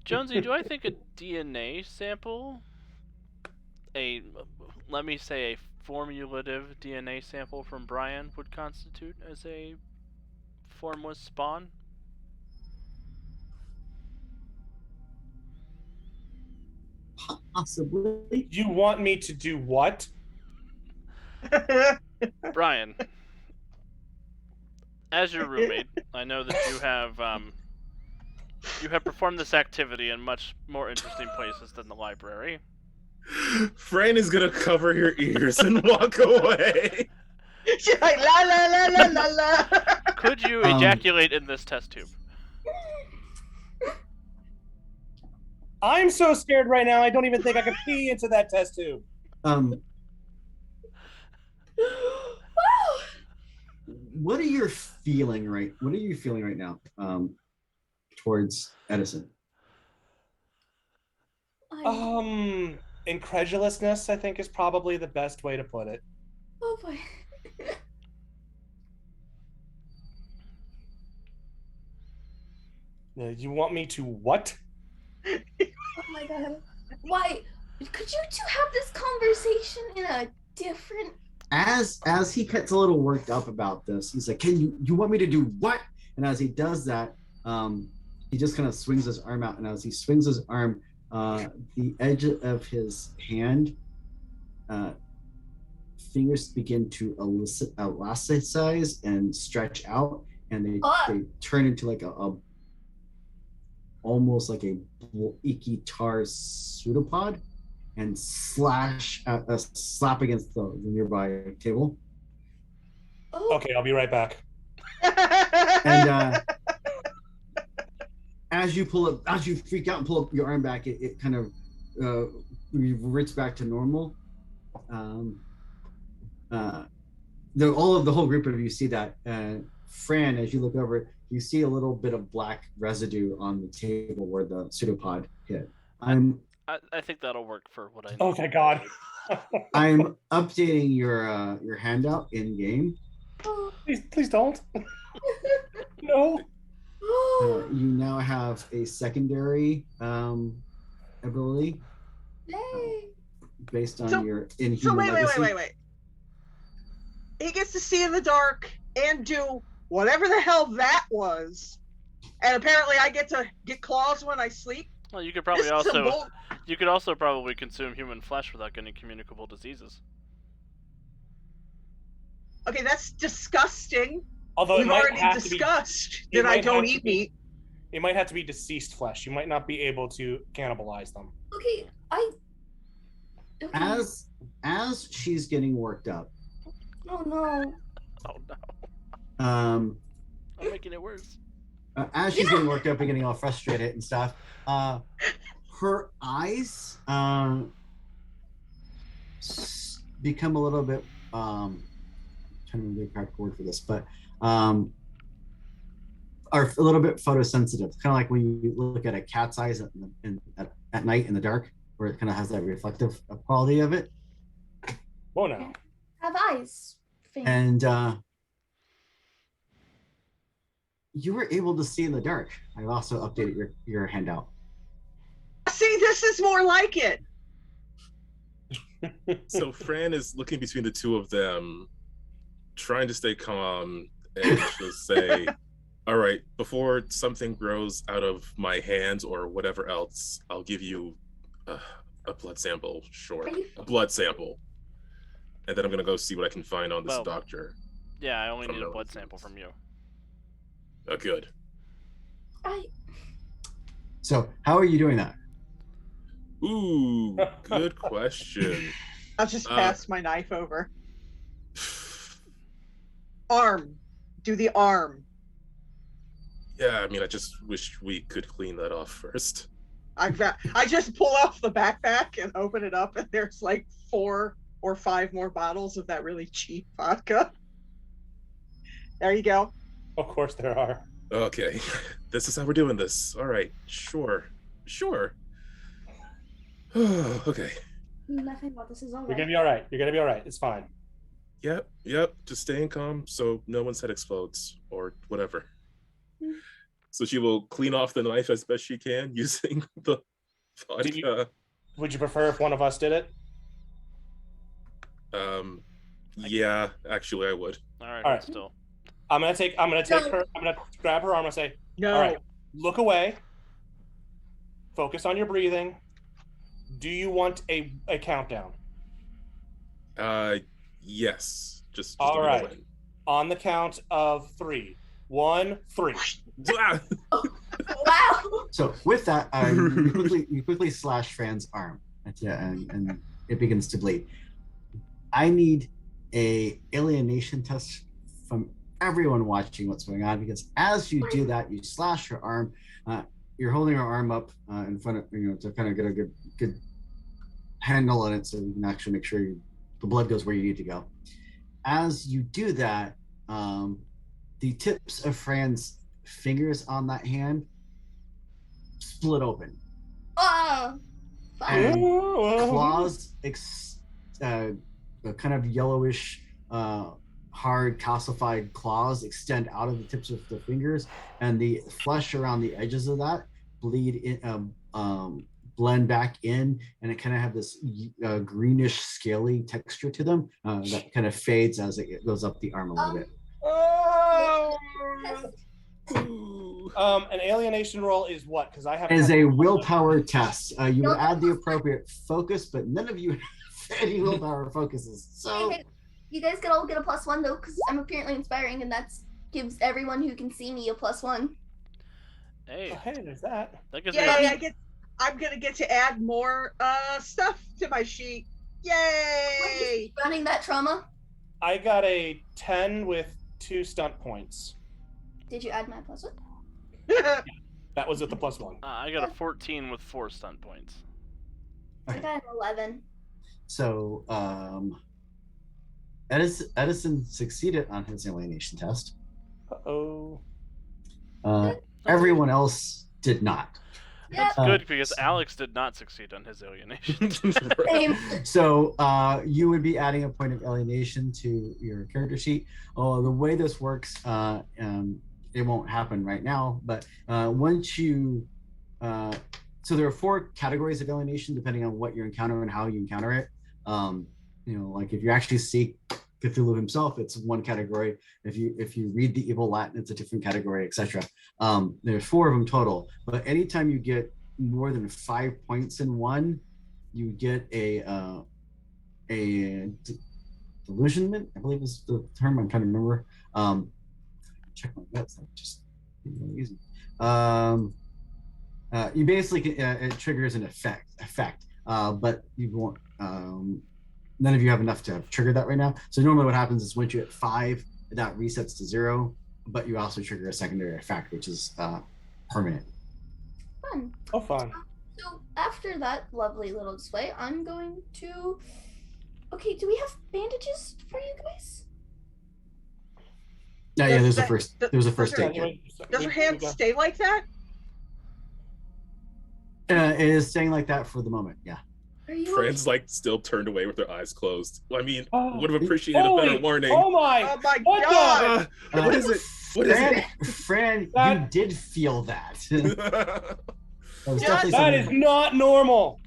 Jonesy, do I think a DNA sample, let me say a formulative DNA sample from Brian would constitute as a formless spawn? Possibly. You want me to do what? Brian, as your roommate, I know that you have performed this activity in much more interesting places than the library. Fran is gonna cover your ears and walk away. She's like, la la la la la la. Could you ejaculate in this test tube? I'm so scared right now. I don't even think I can pee into that test tube. What are you feeling right now towards Edison? Incredulousness, I think, is probably the best way to put it. Oh boy. You want me to what? Oh my god. Why? Could you two have this conversation in a different... As he gets a little worked up about this, he's like, you want me to do what? And as he does that, he just kind of swings his arm out. And as he swings his arm, the edge of his hand, fingers begin to elasticize and stretch out. And they turn into like almost like a icky tar pseudopod and slap against the nearby table. Oh. Okay, I'll be right back. And as you freak out and pull up your arm back, it kind of reverts back to normal. The whole group of you see that. Fran, as you look over, you see a little bit of black residue on the table where the pseudopod hit. I think that'll work for what I need. Oh my god. I'm updating your handout in game. Please don't. No. You now have a secondary ability based on your inhuman So legacy. wait. He gets to see in the dark and do whatever the hell that was, and apparently I get to get claws when I sleep. Well, you could probably also probably consume human flesh without getting communicable diseases. Okay, that's disgusting. Although We've it might already have discussed to be, that I don't eat meat. It might have to be deceased flesh. You might not be able to cannibalize them. Okay, Okay. As she's getting worked up. Oh no. Oh no. I'm making it worse. As she's getting worked up and getting all frustrated and stuff, her eyes become a little bit trying to be a correct word for this, but are a little bit photosensitive. Kind of like when you look at a cat's eyes at night in the dark, where it kind of has that reflective quality of it. Whoa, now. Have eyes. And you were able to see in the dark. I've also updated your handout. See, this is more like it. So Fran is looking between the two of them, trying to stay calm, and she'll say, all right, before something grows out of my hands or whatever else, I'll give you a blood sample, a blood sample. And then I'm going to go see what I can find on this doctor. Yeah, I only need a blood sample from you. Oh, good. So, how are you doing that? Ooh, good question. I'll just pass my knife over. Arm. Do the arm. Yeah, I mean, I just wish we could clean that off first. I just pull off the backpack and open it up, and there's like 4 or 5 more bottles of that really cheap vodka. There you go. Of course there are. Okay, this is how we're doing this. All right, sure. Okay. Nothing about this is all You're right. gonna be all right. You're gonna be all right. It's fine. Yep. Just staying calm so no one's head explodes or whatever. So she will clean off the knife as best she can using the vodka. Would you prefer if one of us did it? Yeah, actually I would. All right. All right. Still. I'm gonna take No. her. I'm gonna grab her arm and say, No. "All right, look away. Focus on your breathing. Do you want a countdown?" Yes. Just All a right. moment. On the count of 3. 1, 3. Ah! Wow. So with that, you quickly slash Fran's arm, and it begins to bleed. I need a alienation test from everyone watching what's going on, because as you do that, you slash her arm. You're holding her arm up in front of to kind of get a good handle on it, so you can actually make sure the blood goes where you need to go. As you do that, the tips of Fran's fingers on that hand split open. Oh. And Fine. claws, kind of yellowish, hard calcified claws extend out of the tips of the fingers, and the flesh around the edges of that blend back in, and it kind of have this greenish, scaly texture to them that kind of fades as it goes up the arm a little bit. Oh. An alienation roll is what? Because I have Is a willpower test. You would add the appropriate focus, but none of you have any willpower focuses. So Hey, you guys could all get a +1 though, because I'm apparently inspiring, and that gives everyone who can see me a +1. Hey, Oh, hey, there's that. that gives Yay! me. I'm gonna get to add more stuff to my sheet. Yay! Running that trauma. I got a 10 with 2 stunt points. Did you add my +1? That was at the +1. I got a 14 with 4 stunt points. I got an 11. So Edison succeeded on his alienation test. Uh-oh. Everyone else did not. That's Yep. good because Alex did not succeed on his alienation. Same. So you would be adding a point of alienation to your character sheet. The way this works, it won't happen right now, but once you, so there are 4 categories of alienation depending on what you encounter and how you encounter it. Like if you actually see Cthulhu himself, it's one category. If you read the evil Latin, it's a different category, etc. There's 4 of them total, but anytime you get more than 5 points in one, you get a delusionment, I believe is the term I'm trying to remember. Check my notes. I'm just really easy. You basically it triggers an effect, but you won't. None of you have enough to trigger that right now. So normally what happens is once you hit 5, that resets to 0, but you also trigger a secondary effect, which is permanent. Fun. Oh, fun. So after that lovely little display, I'm going to. Okay, do we have bandages for you guys? Yeah, Does there's that- a first. There was a first aid kit. Anyway, Does her hand stay like that? It is staying like that for the moment. Yeah. Are you? Fran's like still turned away with her eyes closed. Well, I mean, Oh, would have appreciated a better warning. Oh my! Oh my What the- god! What is it? What is it? Fran, That- you did feel that. That was Yeah, definitely That is something- not normal.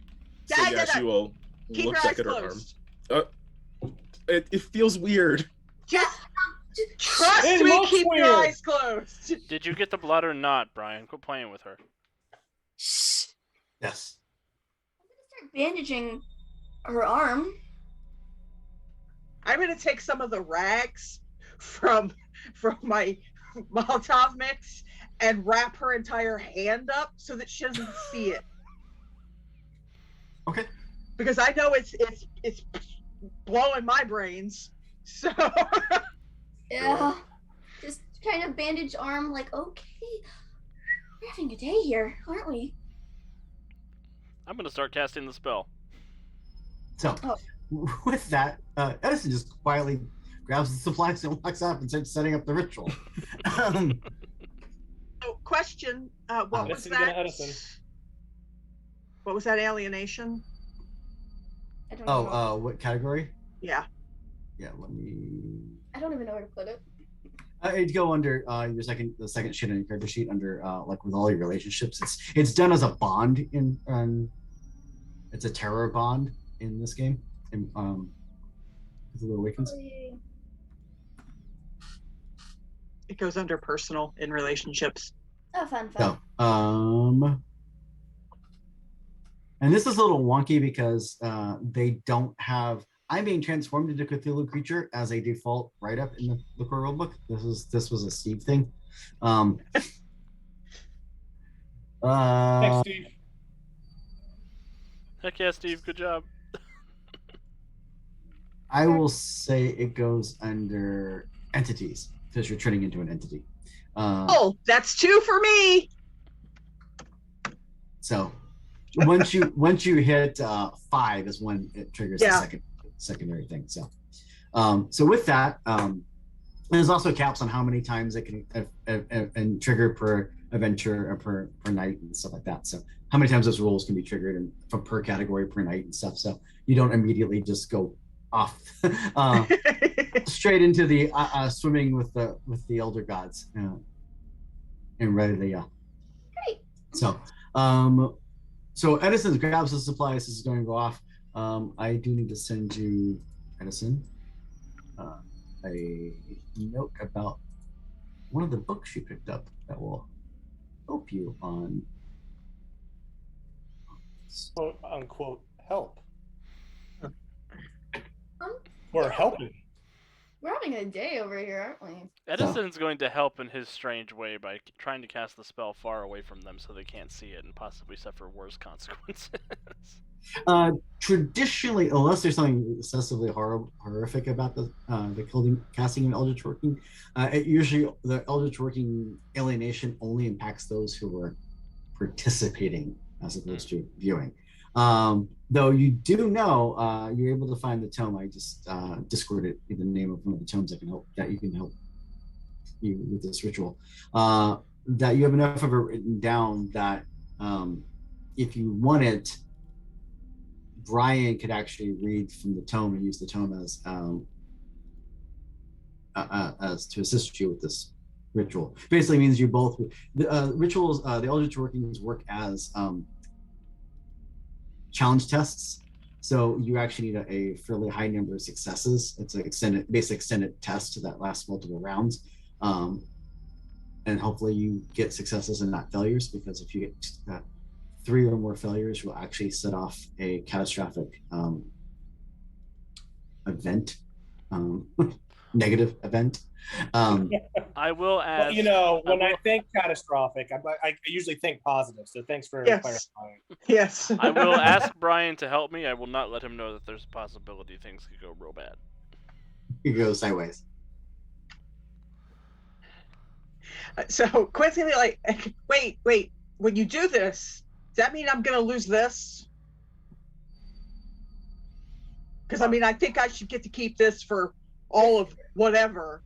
So yeah, she will Keep look your back eyes at her arm. closed. It feels weird. Just trust It me, looks keep your weird. eyes closed. Did you get the blood or not, Brian? Quit playing with her. Shh. Yes. I'm gonna start bandaging her arm. I'm gonna take some of the rags from my Molotov mix and wrap her entire hand up so that she doesn't see it. Okay. Because I know it's blowing my brains. So Yeah. Just kind of bandage arm, like, okay, we're having a day here, aren't we? I'm gonna start casting the spell. So, Oh. with that, Edison just quietly grabs the supplies and walks off and starts setting up the ritual. question. What was Edison gonna that? Edison. What was that? Alienation? I don't know. What category? Yeah. Yeah, let me. I don't even know where to put it. It'd go under the second sheet on your character sheet under like with all your relationships. It's done as a bond in it's a terror bond in this game in Cthulhu Awakens. It goes under personal in relationships. Oh, fun. So and this is a little wonky because they don't have. I'm being transformed into a Cthulhu creature as a default write-up in the core rulebook. This was a Steve thing. Thanks, Steve. Heck yeah, Steve. Good job. I will say it goes under entities because you're turning into an entity. That's 2 for me. So once you hit 5 is when it triggers the secondary thing. So with that, there's also caps on how many times it can and trigger per adventure or per night and stuff like that. So how many times those rules can be triggered and from per category per night and stuff. So you don't immediately just go off straight into the swimming with the elder gods and readily Great. So Edison grabs the supplies. This is going to go off. I do need to send you, Edison, a note about one of the books you picked up that will help you on Quote unquote help. Um, We're helping. We're having a day over here, aren't we? Edison's going to help in his strange way by trying to cast the spell far away from them so they can't see it and possibly suffer worse consequences. Traditionally, unless there's something excessively horrific about the casting of Eldritch Working, usually the Eldritch Working alienation only impacts those who are participating as opposed to viewing. Though you do know, you're able to find the tome. I just discorded the name of one of the tomes that you can help you with this ritual. That you have enough of it written down that if you want it, Brian could actually read from the tome and use the tome as to assist you with this ritual. Basically means you both the rituals, the Eldritch Workings work as challenge tests. So you actually need a fairly high number of successes. It's an extended test that lasts multiple rounds. And hopefully you get successes and not failures, because if you get 3 or more failures, you'll actually set off a catastrophic event, negative event. I will ask. Well, when I think catastrophic, I usually think positive. So thanks for clarifying. Yes. I will ask Brian to help me. I will not let him know that there's a possibility things could go real bad. You go sideways. So Quincy, like, wait. When you do this, does that mean I'm going to lose this? Because I think I should get to keep this for all of whatever.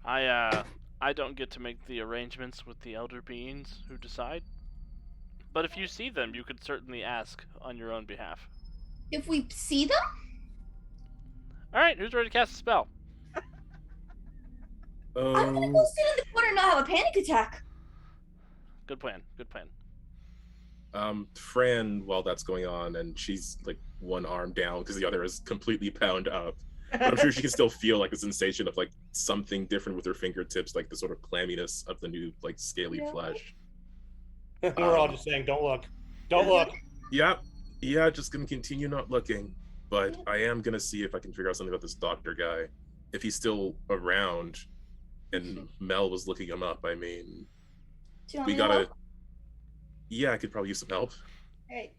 I don't get to make the arrangements with the elder beings who decide. But if you see them, you could certainly ask on your own behalf. If we see them? All right, who's ready to cast a spell? I'm gonna go sit in the corner and not have a panic attack. Good plan. Fran, while that's going on, and she's like one arm down because the other is completely bound up. But I'm sure she can still feel like the sensation of like something different with her fingertips, like the sort of clamminess of the new like scaly flesh. We're all just saying, don't look. Don't look. Yeah, just gonna continue not looking. But I am gonna see if I can figure out something about this doctor guy. If he's still around and Mel was looking him up, I mean, Do you want we me to gotta help? yeah, I could probably use some help. Right.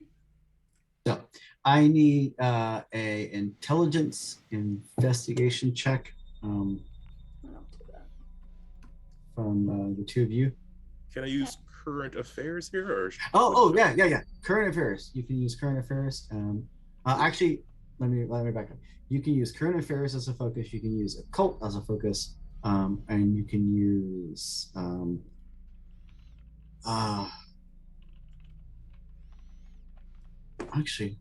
So I need a intelligence investigation check from the two of you. Can I use current affairs here, or Yeah. Current affairs. You can use current affairs. Actually, let me back up. You can use current affairs as a focus. You can use occult as a focus, and you can use Actually,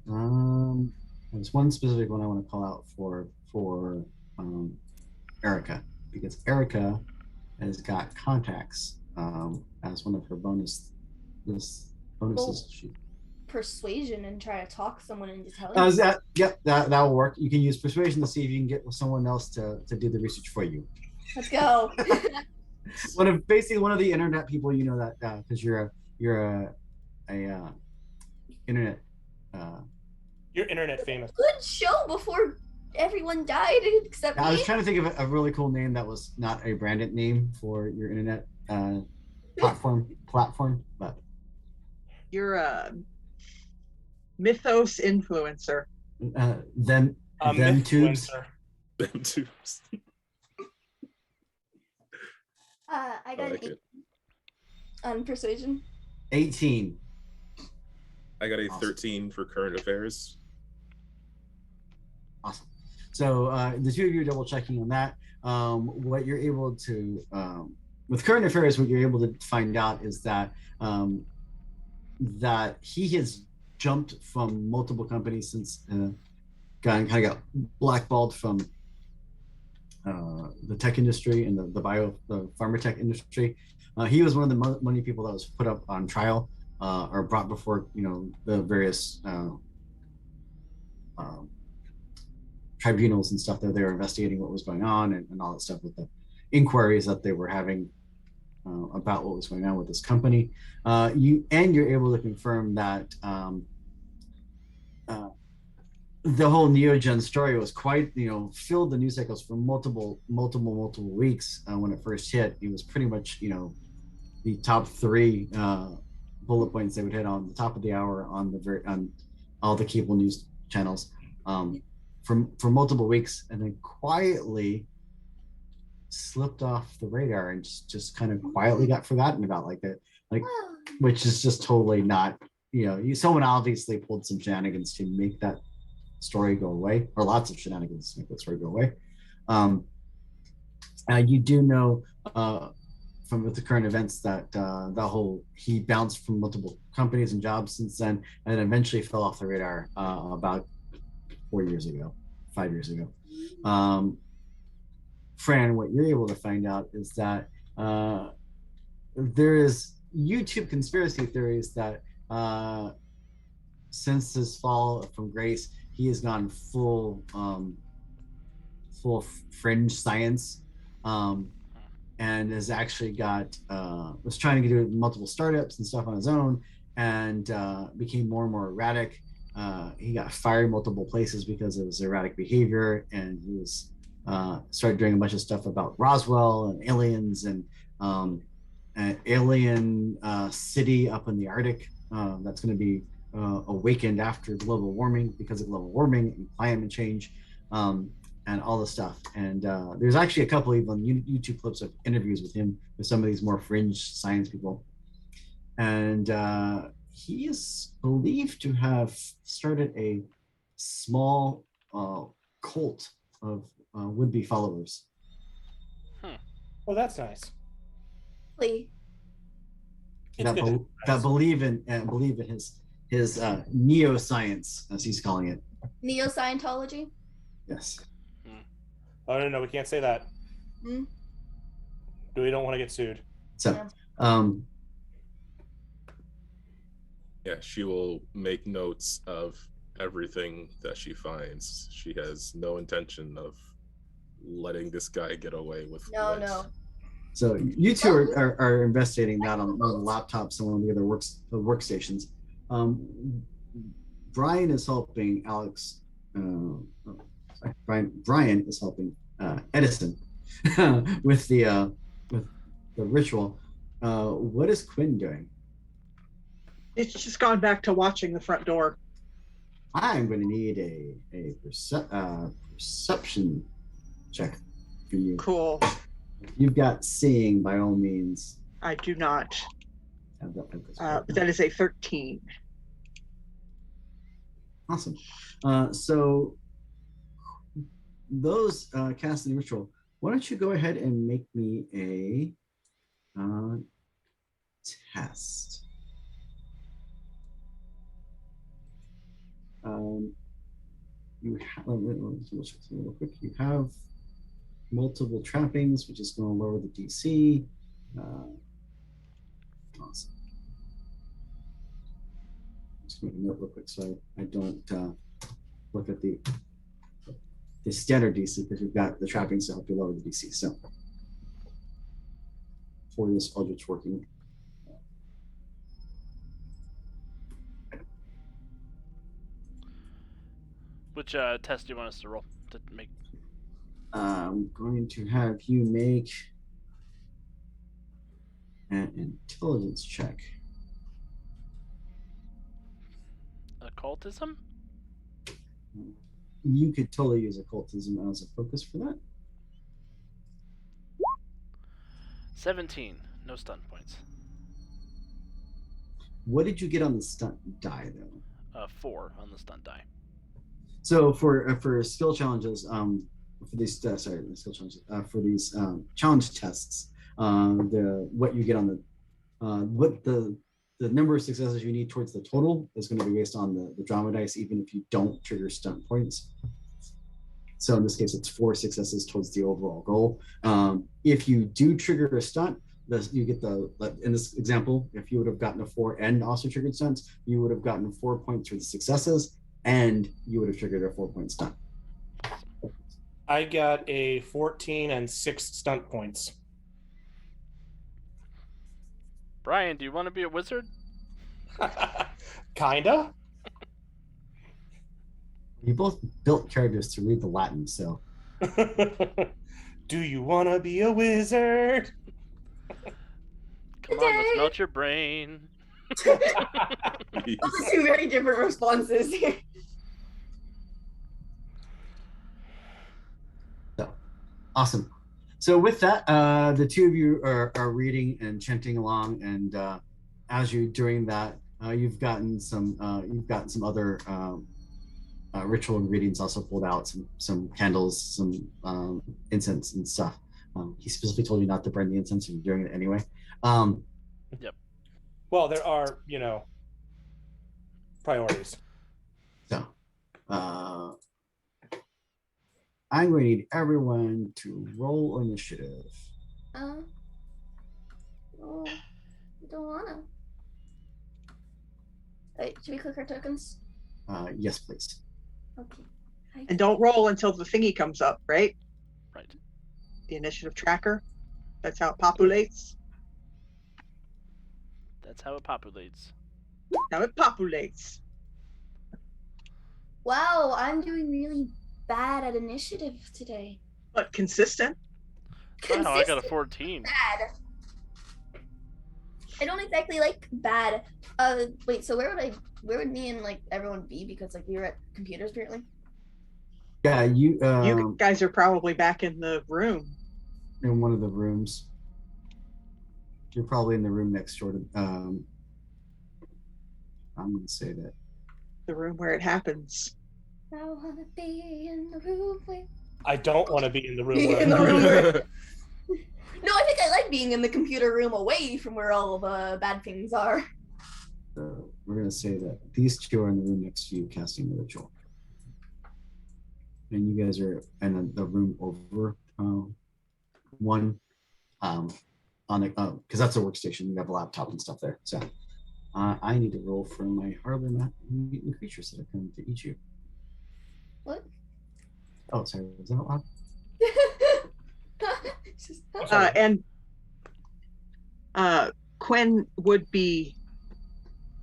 there's one specific one I want to call out for Erica, because Erica has got contacts as one of her bonuses. Well, persuasion and try to talk someone into telling you. That will work. You can use persuasion to see if you can get someone else to do the research for you. Let's go. One of the internet people, you know that because you're a internet. You're internet famous. Good show before everyone died except me. I was trying to think of a really cool name that was not a branded name for your internet platform, but You're a mythos influencer. them tubes. Them tubes. I got like an 8 it. on persuasion. 18. I got a Awesome. 13 for current affairs. Awesome. So the two of you are double checking on that. What you're able to, with current affairs, what you're able to find out is that that he has jumped from multiple companies since kind of got blackballed from the tech industry and the pharma tech industry. He was one of the many people that was put up on trial or brought before the various tribunals and stuff that they were investigating what was going on and all that stuff with the inquiries that they were having about what was going on with this company. You're able to confirm that the whole Neogen story was quite, filled the news cycles for multiple weeks when it first hit. It was pretty much, the top 3 bullet points they would hit on the top of the hour on all the cable news channels for multiple weeks, and then quietly slipped off the radar and just kind of quietly got forgotten about like that, which is just totally not, someone obviously pulled some shenanigans to make that story go away, or lots of shenanigans to make that story go away. You do know from the current events that he bounced from multiple companies and jobs since then, and then eventually fell off the radar about 5 years ago. Fran, what you're able to find out is that there is YouTube conspiracy theories that since his fall from grace, he has gone full fringe science, and has actually was trying to do multiple startups and stuff on his own, and became more and more erratic. He got fired multiple places because of his erratic behavior, and he was started doing a bunch of stuff about Roswell and aliens and an alien city up in the Arctic that's going to be awakened after global warming because of global warming and climate change, and all this stuff. And there's actually a couple even YouTube clips of interviews with him with some of these more fringe science people. And he is believed to have started a small cult of would-be followers. Well, that's nice. That believe in his neo-science, as he's calling it. Neo-Scientology? Yes. Oh no, we can't say that. We don't want to get sued. So, yeah, she will make notes of everything that she finds. She has no intention of letting this guy get away with what. No. So you two are investigating that on one of the laptops and one of the other workstations. Brian is helping Alex. Brian is helping Edison with the ritual. What is Quinn doing? It's just gone back to watching the front door. I'm going to need a perception check for you. Cool. You've got seeing, by all means. I do not. But that is a 13. Awesome. So those casting ritual, why don't you go ahead and make me a test. You have, let's check real quick. You have multiple trappings, which is going to lower the DC. Awesome. Just make a note real quick so I don't look at the standard DC, because we've got the trappings to help you lower the DC. So for this Eldritch working. Which test do you want us to roll to make? I'm going to have you make an intelligence check. Occultism? You could totally use occultism as a focus for that. 17. No stun points. What did you get on the stunt die, though? 4 on the stun die. So for skill challenges, for these skill challenges, for these challenge tests, what you get on the number of successes you need towards the total is going to be based on the drama dice, even if you don't trigger stunt points. So in this case, it's 4 successes towards the overall goal. If you do trigger a stunt, you get in this example, if you would have gotten a 4 and also triggered stunts, you would have gotten 4 points for the successes, and you would have triggered a 4-point stunt. I got a 14 and 6 stunt points. Brian, do you want to be a wizard? Kinda. You both built characters to read the Latin, so. Do you want to be a wizard? Come on, let's melt your brain. Those are 2 very different responses here. So, awesome. So with that, the 2 of you are reading and chanting along, and as you're doing that, you've gotten some other ritual ingredients also pulled out, some candles, some incense and stuff. He specifically told you not to burn the incense, and you're doing it anyway. Yep. Well, there are, priorities. So, I'm going to need everyone to roll initiative. Oh, I don't wanna. Wait, should we click our tokens? Yes, please. Okay. And don't roll until the thingy comes up, right? Right. The initiative tracker. That's how it populates. That's how it populates. Now it populates. Wow, I'm doing really bad at initiative today. But consistent. Wow, I got a Consistent 14. bad. I don't exactly like bad. Wait, so where would me and everyone be? Because we were at computers apparently. Yeah, You guys are probably back in the room. in one of the rooms. You're probably in the room next door to. I'm going to say that. The room where it happens. I wanna be in the room with. I don't want to be in the room. In the room where- No, I think I like being in the computer room away from where all the bad things are. So we're going to say that these 2 are in the room next to you casting the ritual. And you guys are in the room over one on the because that's a workstation. You have a laptop and stuff there. So I need to roll for my horrible mutant creatures that are coming to eat you. What? Oh, sorry. Was that loud? And Quinn would be,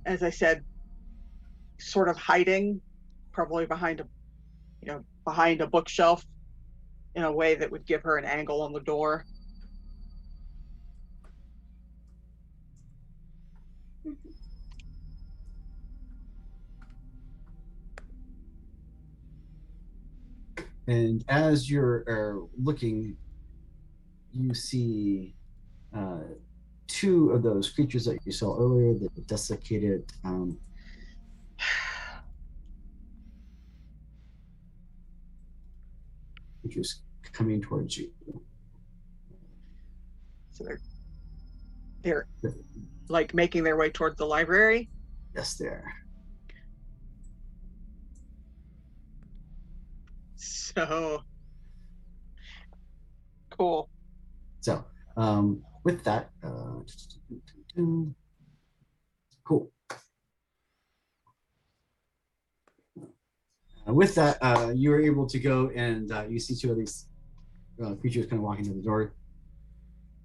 as I said, sort of hiding, probably behind a bookshelf, in a way that would give her an angle on the door. And as you're looking, you see 2 of those creatures that you saw earlier, the desiccated creatures coming towards you. So they're like making their way toward the library. Yes, there. So cool. So with that, cool. With that, you were able to go and you see two of these creatures kind of walking to the door,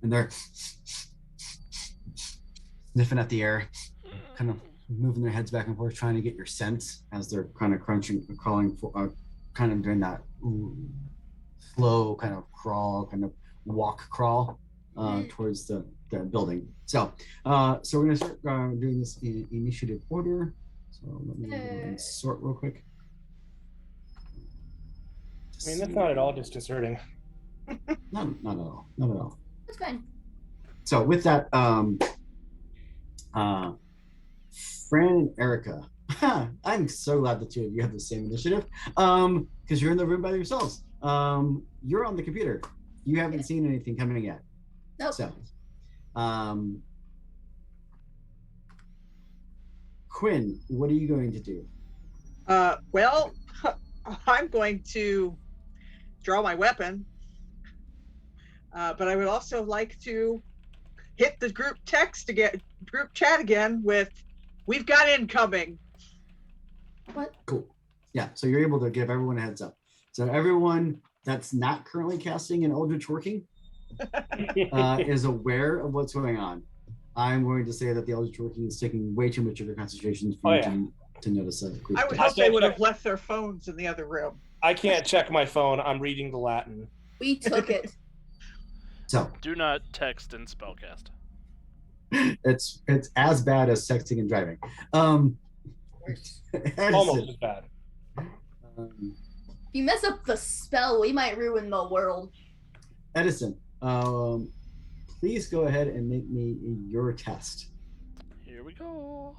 and they're sniffing at the air, kind of moving their heads back and forth, trying to get your scent as they're kind of crawling, kind of doing that slow kind of crawl, kind of walk crawl towards the building. So we're gonna start doing this in initiative order. So let me go and sort real quick. I mean, that's not at all disconcerting. Not at all. Not at all. That's fine. So with that, Fran and Erica, I'm so glad the two of you have the same initiative, because you're in the room by yourselves. You're on the computer. You haven't seen anything coming yet. Nope. So, Quinn, what are you going to do? Well, I'm going to draw my weapon, but I would also like to hit the group chat again with, "We've got incoming." What? Cool. Yeah, so you're able to give everyone a heads up. So everyone that's not currently casting an Eldritch Working is aware of what's going on. I'm going to say that the Eldritch Working is taking way too much of your concentration for you to notice a group I would text. hope they would have left their phones in the other room. I can't check my phone. I'm reading the Latin. We took it. So Do not text and spellcast. it's as bad as texting and driving. Almost as bad. If you mess up the spell, we might ruin the world. Edison, please go ahead and make me your test. Here we go.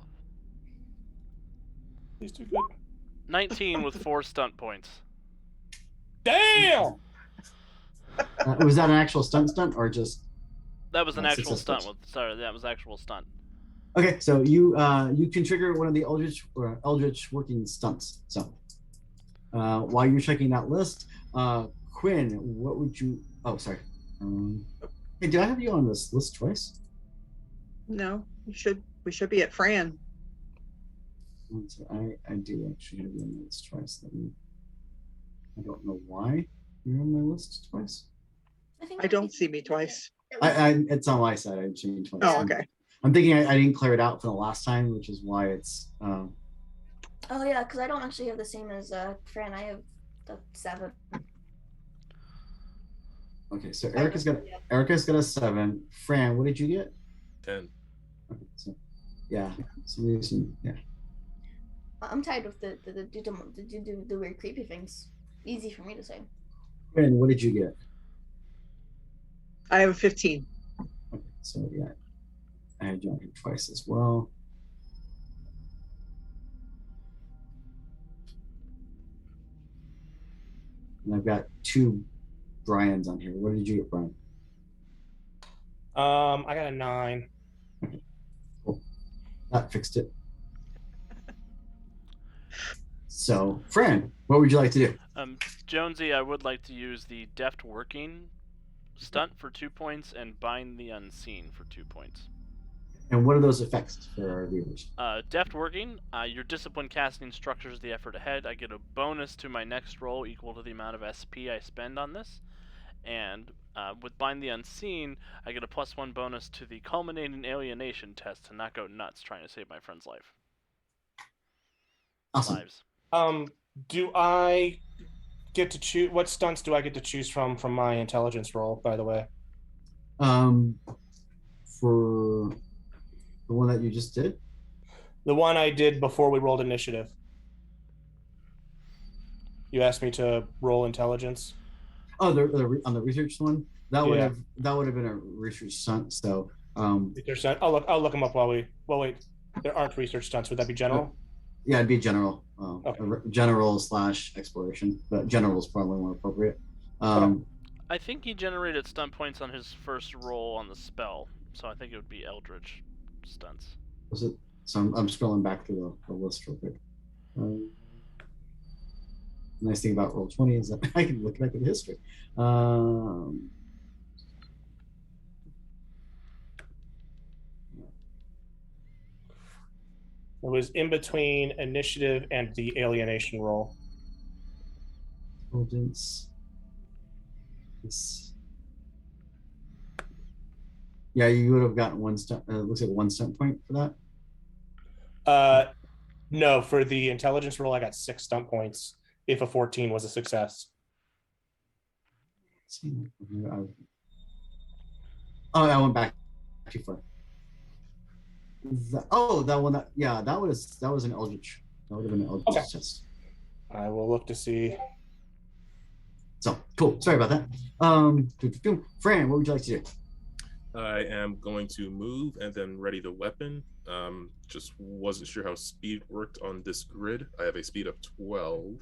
He's too good. 19 with 4 stunt points. Damn! Was that an actual stunt or just? That was an actual successful. stunt. Sorry, that was actual stunt. Okay, so you can trigger one of the Eldritch Working stunts. So while you're checking that list, Quinn, what would you? Oh, sorry. Hey, did I have you on this list twice? No, we should be at Fran. So I do actually have you on the list twice. I don't know why you're on my list twice. I don't see me twice. It's on my side. I changed twice. Oh, okay. I'm thinking I didn't clear it out for the last time, which is why it's. Oh yeah, because I don't actually have the same as Fran. I have the 7. Okay, so Erica's got a 7. Fran, what did you get? 10. Okay, so yeah, yeah. I'm tired of the weird creepy things. Easy for me to say. Fran, what did you get? I have a 15. Okay, so yeah, I had you on here twice as well. And I've got 2 Brian's on here. What did you get, Brian? I got a 9. Cool. That fixed it. So, Fran, what would you like to do? Jonesy, I would like to use the Deft Working stunt for 2 points and Bind the Unseen for 2 points. And what are those effects for our viewers? Deft Working, your discipline casting structures the effort ahead. I get a bonus to my next roll equal to the amount of SP I spend on this. And with Bind the Unseen, I get a +1 bonus to the culminating alienation test to not go nuts trying to save my friend's life. Awesome. Lives. Do I get to choose? What stunts do I get to choose from my intelligence roll? By the way, for the one that you just did, the one I did before we rolled initiative. You asked me to roll intelligence. Oh, on the research one, that would Yeah. have been a research stunt. So, Research stunt. I'll look them up while we. Well, wait. There aren't research stunts. Would that be general? yeah, it'd be general, Okay. general / exploration, but general is probably more appropriate. I think he generated stunt points on his first roll on the spell, so I think it would be Eldritch. stunts. Was it? So I'm scrolling back through the list real quick. Nice thing about Roll20 is that I can look back at the history. It was in between initiative and the alienation roll. Intelligence. This. Yeah, you would have gotten one stunt. Looks like one stunt point for that. No, for the intelligence roll, I got 6 stunt points if a 14 was a success. Let's see. Oh, I went back too far. That one. That was an Eldritch. That would have been an Eldritch test. I will look to see. So cool. Sorry about that. Fran, what would you like to do? I am going to move and then ready the weapon. Just wasn't sure how speed worked on this grid. I have a speed of 12.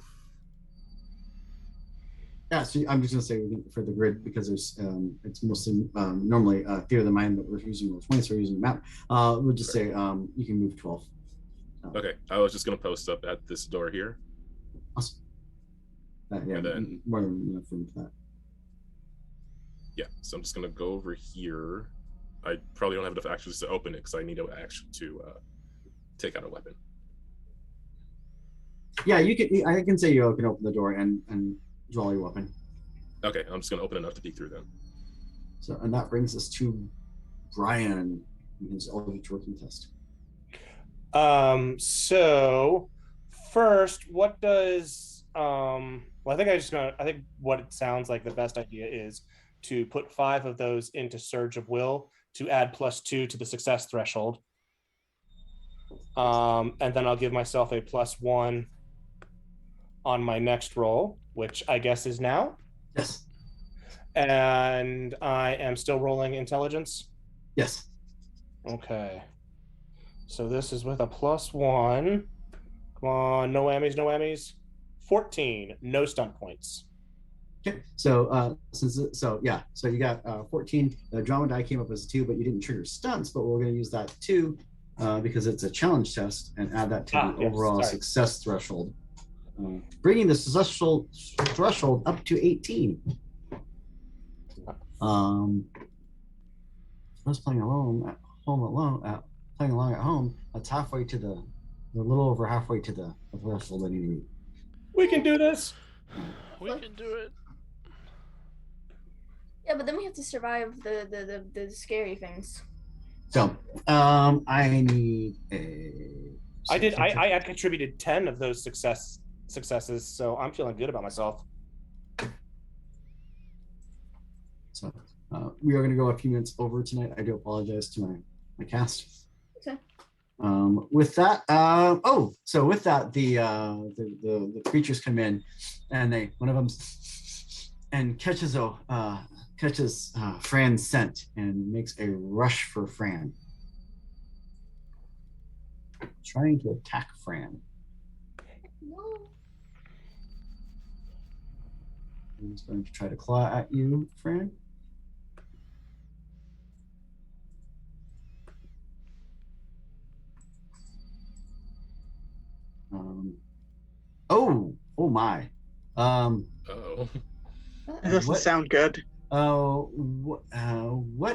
Yeah, so I'm just gonna say for the grid because there's it's mostly normally theory of the mind, but we're using Roll20, so we're using the map. We'll just say you can move 12. Okay, I was just gonna post up at this door here. Awesome. Yeah, and then, more than enough room for that. Yeah, so I'm just gonna go over here. I probably don't have enough actions to open it because I need an action to take out a weapon. Yeah, you can. I can say you can open the door and draw your weapon. Okay, I'm just gonna open enough to peek through then. So, and that brings us to Brian and his Eldritch working test. So first, what does well, I think what it sounds like the best idea is to put 5 of those into Surge of Will to add +2 to the success threshold. And then I'll give myself a +1 on my next roll, which I guess is now. Yes. And I am still rolling intelligence. Yes. Okay. So this is with a +1. Come on, no whammies, no whammies. 14, no stunt points. Okay. So so you got 14. The drama die came up as a 2, but you didn't trigger stunts. But we're going to use that 2 because it's a challenge test and add that to the overall success threshold, bringing the successful threshold up to 18. I was playing alone at home playing along at home. That's halfway to a little over halfway to the threshold I need to meet. We can do this. We can do it. Yeah, but then we have to survive the scary things. So, I need a. I contributed 10 of those successes, so I'm feeling good about myself. So, we are going to go a few minutes over tonight. I do apologize to my cast. Okay. With that, with that, the creatures come in, and one of them and catches Fran's scent and makes a rush for Fran, trying to attack Fran. No. He's going to try to claw at you, Fran. Oh my. Oh. That doesn't sound good. What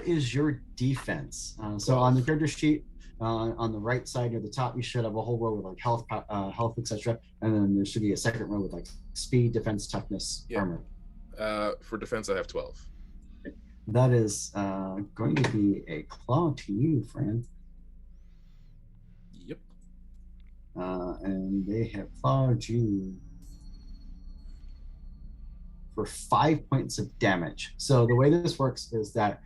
is your defense? So on the character sheet, on the right side near the top, you should have a whole row with like health, etc. And then there should be a second row with like speed, defense, toughness, armor. For defense, I have 12. That is going to be a claw to you, Fran. Yep. And they have clawed you for 5 points of damage. So the way this works is that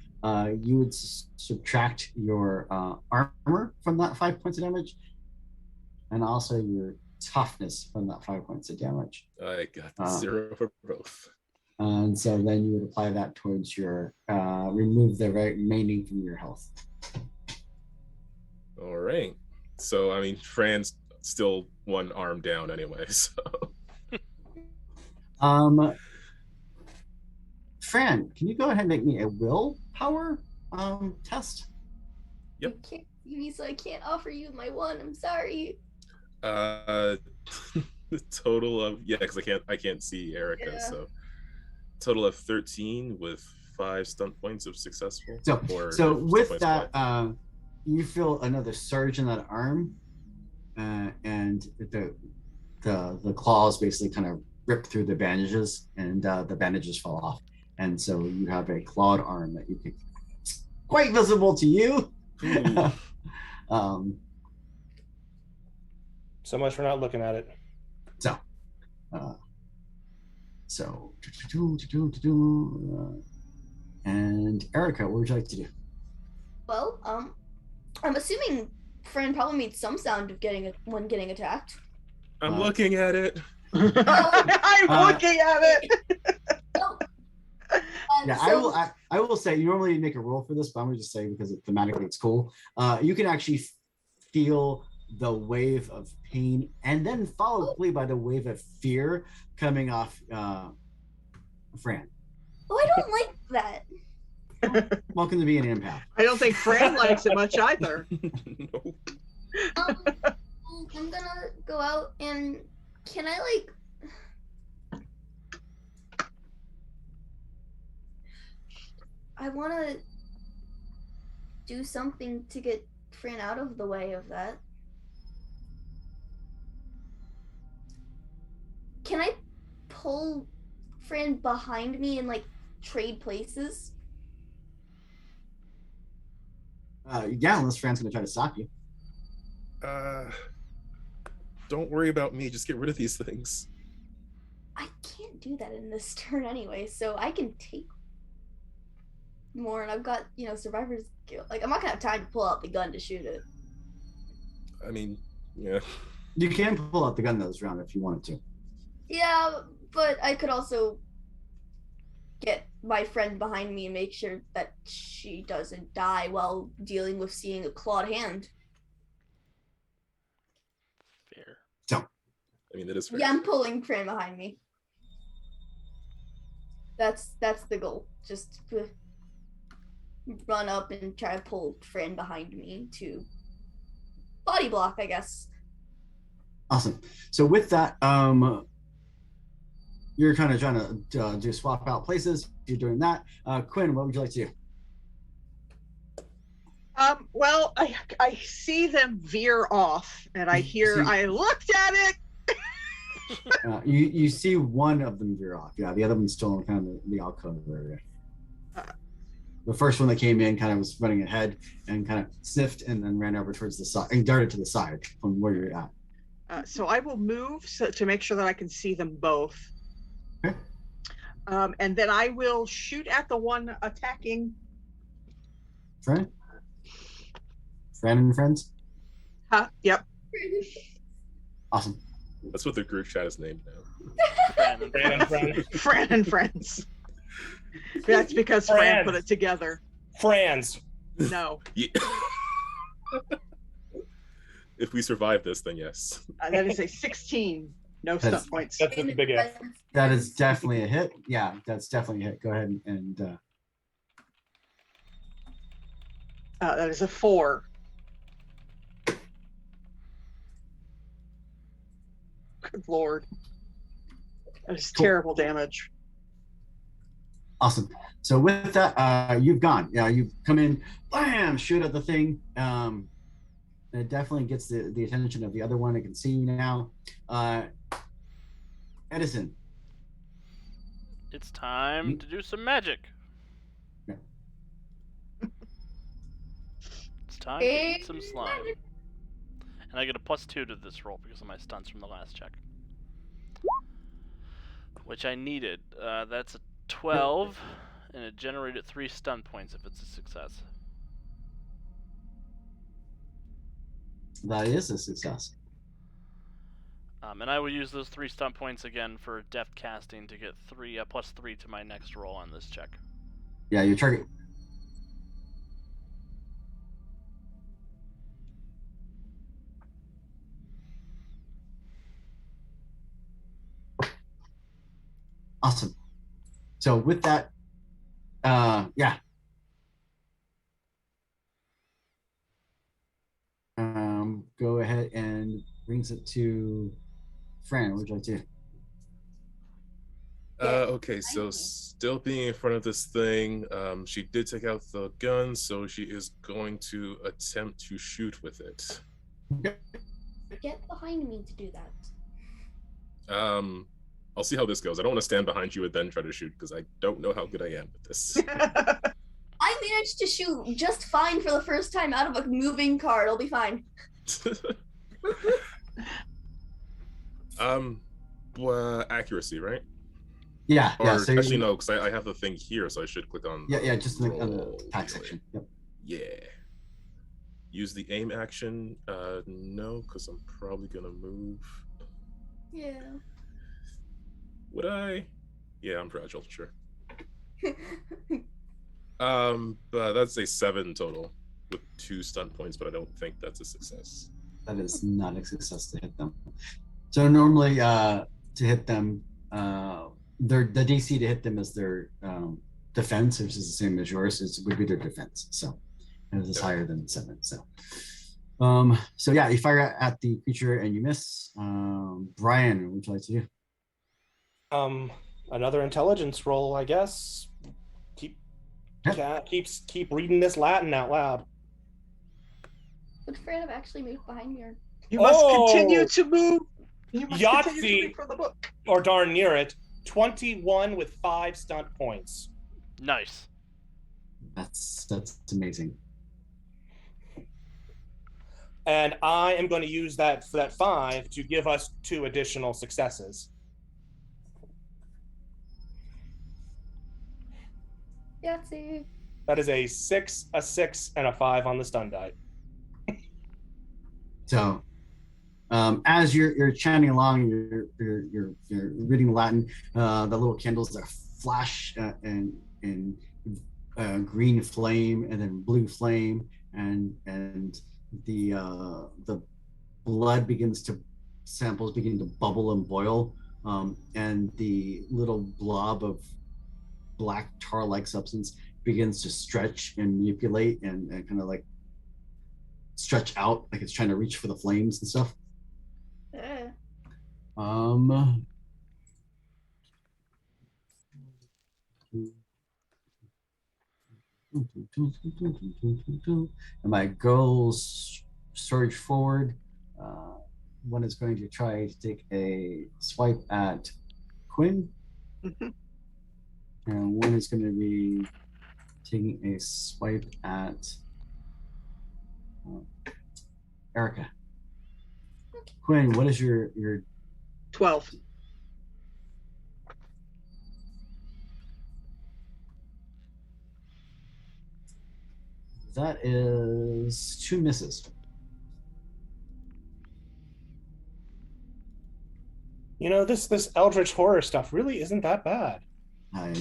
you would subtract your armor from that 5 points of damage, and also your toughness from that 5 points of damage. I got 0 for both. And so then you would apply that towards your remove the remaining from your health. All right. So I mean, Fran's still one arm down anyway. So. Fran, can you go ahead and make me a willpower test? Yep. Okay. see me, so I can't offer you my one. I'm sorry. The total of because I can't see Erica, Yeah. so total of 13 with 5 stunt points of successful. So or so stunt with points that, collected. you feel another surge in that arm, and the claws basically kind of rip through the bandages, and the bandages fall off, and so you have a clawed arm that you can quite visible to you. Ooh. So much for not looking at it. So, and Erica, what would you like to do? Well, I'm assuming Fran probably made some sound of getting attacked. I'm looking at it. I'm looking at it. Oh. Yeah, So, I will say you normally make a roll for this, but I'm gonna just say because thematically it's cool. You can actually feel the wave of pain, and then followed quickly by the wave of fear coming off Fran. oh, I don't like that. Welcome to being an empath. I don't think Fran likes it much either. Nope. I'm gonna go out and can I I want to do something to get Fran out of the way of that. Can I pull Fran behind me and trade places? Yeah, unless Fran's gonna try to stop you. Don't worry about me. Just get rid of these things. I can't do that in this turn anyway, so I can take more, and I've got survivor's guilt. I'm not gonna have time to pull out the gun to shoot it. I mean, yeah. You can pull out the gun this round if you wanted to. Yeah, but I could also get my friend behind me and make sure that she doesn't die while dealing with seeing a clawed hand. Fair. I mean, that is fair. Yeah, I'm pulling Fran behind me. That's the goal. Just run up and try to pull Fran behind me to body block, I guess. Awesome. So with that, you're kind of trying to do swap out places. You're doing that. Quinn, what would you like to do? Well, I see them veer off, and I hear, I looked at it. You see one of them veer off. Yeah, the other one's still in kind of the alcove area. The first one that came in kind of was running ahead and kind of sniffed and then ran over towards the side and darted to the side from where you're at. So I will move to make sure that I can see them both. Okay. And then I will shoot at the one attacking. Fran and friends? Huh? Yep. Awesome. That's what the group chat is named now. Fran and Fran. Fran and friends. That's because Fran put it together. Franz. No. Yeah. If we survive this, then yes. That is a 16. No stunt points. That's a big F. That is definitely a hit. Yeah, that's definitely a hit. Go ahead and That is a 4. Good Lord. That is terrible damage. awesome. So with that, you've gone. Yeah, you've come in, bam, shoot at the thing. And it definitely gets the attention of the other one. I can see you now. Edison. It's time to do some magic. Yeah. It's time to eat some slime. And I get a +2 to this roll because of my stunts from the last check. Which I needed. That's a 12, and it generated 3 stun points if it's a success. That is a success. And I will use those 3 stun points again for deft casting to get +3 to my next roll on this check. Yeah, your target. Awesome. So with that, yeah. go ahead and brings it to Fran. What would you like to do? Okay, so still being in front of this thing, she did take out the gun, so she is going to attempt to shoot with it. Get behind me to do that. I'll see how this goes. I don't want to stand behind you and then try to shoot because I don't know how good I am at this. I managed to shoot just fine for the first time out of a moving car. It'll be fine. Accuracy, right? Yeah, Or yeah. So actually, no, because I have the thing here, so I should click on. Yeah, just on the roll attack anyway. section. Yep. Yeah. Use the aim action. No, because I'm probably gonna move. Yeah. Would I? Yeah, I'm fragile, sure. But that's a 7 total with 2 stun points, but I don't think that's a success. That is not a success to hit them. So normally, to hit them, the DC to hit them is their defense, which is the same as yours. It would be their defense. So it is higher than 7. So yeah, you fire at the creature and you miss. Brian, what would you like to do? Another intelligence roll, I guess. Keep reading this Latin out loud. Would Fran have actually moved behind me? Or... You must continue to move. You must continue to Yahtzee, read from the book. or darn near it. 21 with 5 stunt points. Nice. That's amazing. And I am going to use that 5 to give us 2 additional successes. Yahtzee. That is a 6, a 6, and a 5 on the stun die. So, as you're chanting along, you're reading Latin. The little candles that flash in green flame and then blue flame, and the blood samples begin to bubble and boil, and the little blob of black tar-like substance begins to stretch and manipulate and kind of like stretch out, like it's trying to reach for the flames and stuff. And my girls surge forward. One is going to try to take a swipe at Quinn. And one is going to be taking a swipe at Erica. Quinn, what is your 12. That is 2 misses. You know, this eldritch horror stuff really isn't that bad.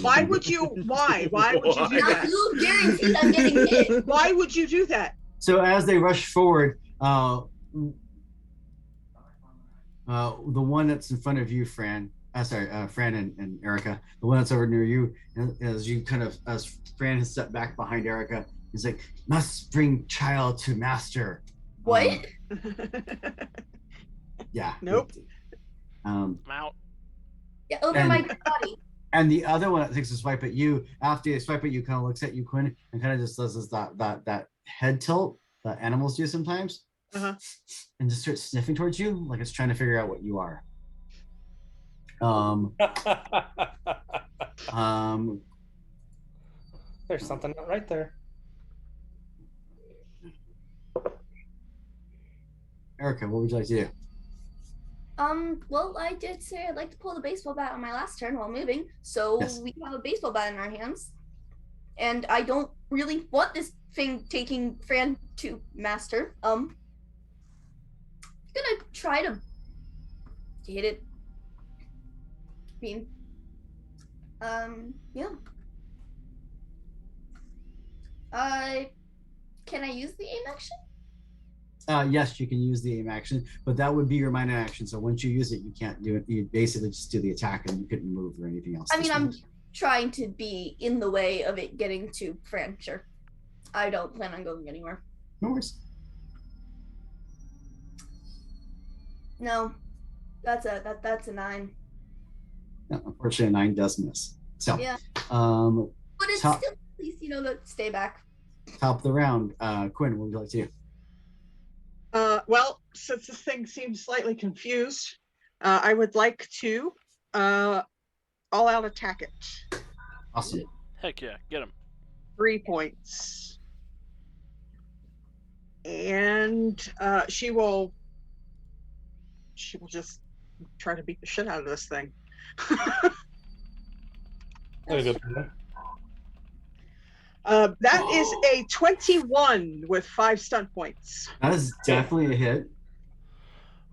Why would you do that? You guarantee I'm getting hit. Why would you do that? So as they rush forward, the one that's in front of you, Fran, Fran and Erica, the one that's over near you, as Fran has stepped back behind Erica, he's like, must bring child to master. What? Yeah. Nope. I'm out. Yeah, over my body. And the other one that takes a swipe at you, after they swipe at you, kind of looks at you, Quinn, and kind of just does that head tilt that animals do sometimes, and just starts sniffing towards you, like it's trying to figure out what you are. There's something not right there. Erica, what would you like to do? Well, I did say I'd like to pull the baseball bat on my last turn while moving, so Yes. we have a baseball bat in our hands. And I don't really want this thing taking Fran to master. I'm gonna try to hit it. I mean, yeah. Can I use the aim action? Yes, you can use the aim action, but that would be your minor action. So once you use it, you can't do it. You basically just do the attack and you couldn't move or anything else. I mean, I'm trying to be in the way of it getting to Fran, sure. I don't plan on going anywhere. No worries. No, that's a 9. No, unfortunately, a 9 does miss. So, Yeah. um, But it's top, still, at least, that stay back. top of the round. Quinn, what would you like to do? Well, since this thing seems slightly confused, I would like to all-out attack it. Awesome. Heck yeah, get him. 3 points. And she will just try to beat the shit out of this thing. That's a good plan. That is a 21 with 5 stunt points. That is definitely a hit.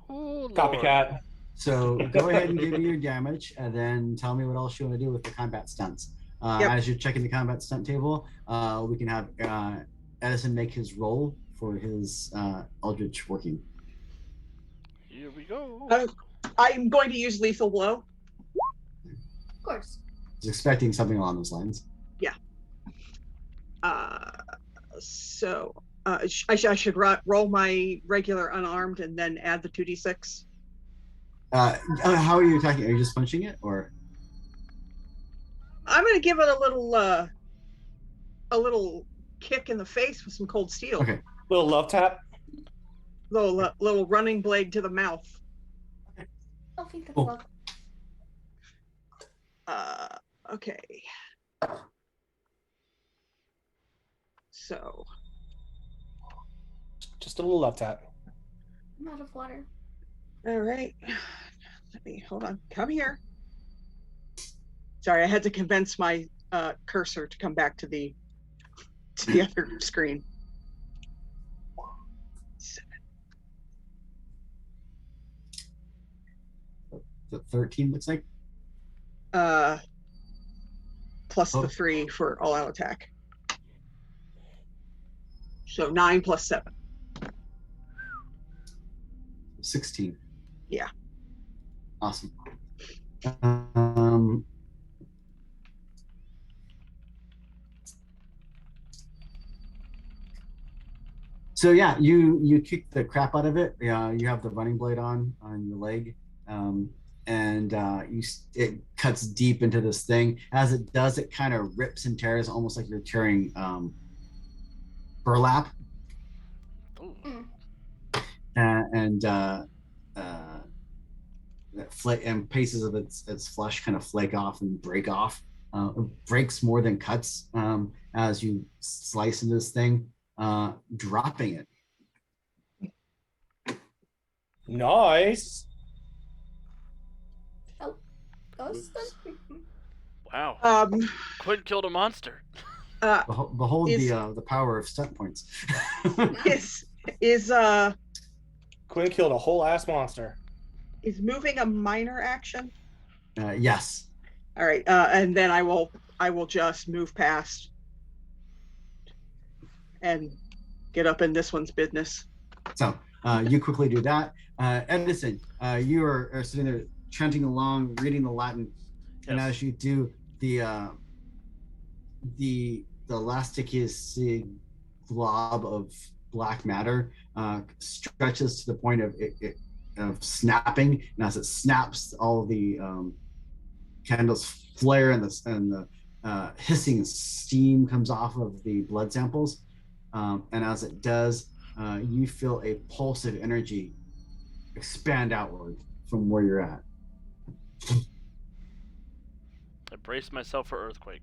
Ooh, Lord. Copycat. So go ahead and give me your damage, and then tell me what else you want to do with the combat stunts. Yep. As you're checking the combat stunt table, we can have Edison make his roll for his Eldritch working. Here we go. I'm going to use lethal blow. Of course. I was expecting something along those lines. So I should roll my regular unarmed and then add the 2d6. How are you attacking? Are you just punching it, or? I'm going to give it a little kick in the face with some cold steel. Okay. Little love tap. Little running blade to the mouth. I think that's Oh. love. Okay. So Just a little love tap. I'm out of water. all right. Let me hold on. Come here. Sorry, I had to convince my cursor to come back to the other screen. 7. The 13 looks like. Plus Oh. the 3 for all-out attack. So 9 plus 7. 16. Yeah. Awesome. So yeah, you kick the crap out of it. You have the running blade on your leg, and it cuts deep into this thing. As it does, it kind of rips and tears, almost like you're tearing burlap. Ooh. And pieces of its flesh kind of flake off and break off. It breaks more than cuts as you slice into this thing, dropping it. Nice. Ghost. Wow. Quinn killed a monster. Behold Is- the power of stunt points. is Quinn killed a whole ass monster. moving a minor action? Yes. All right, and then I will just move past and get up in this one's business. So you quickly do that. Edison, you are sitting there chanting along, reading the Latin, and Yes. as you do, the elasticaceous glob of black matter stretches to the point of of snapping, and as it snaps, all the candles flare, and the hissing steam comes off of the blood samples, and as it does, you feel a pulse of energy expand outward from where you're at. I braced myself for earthquake.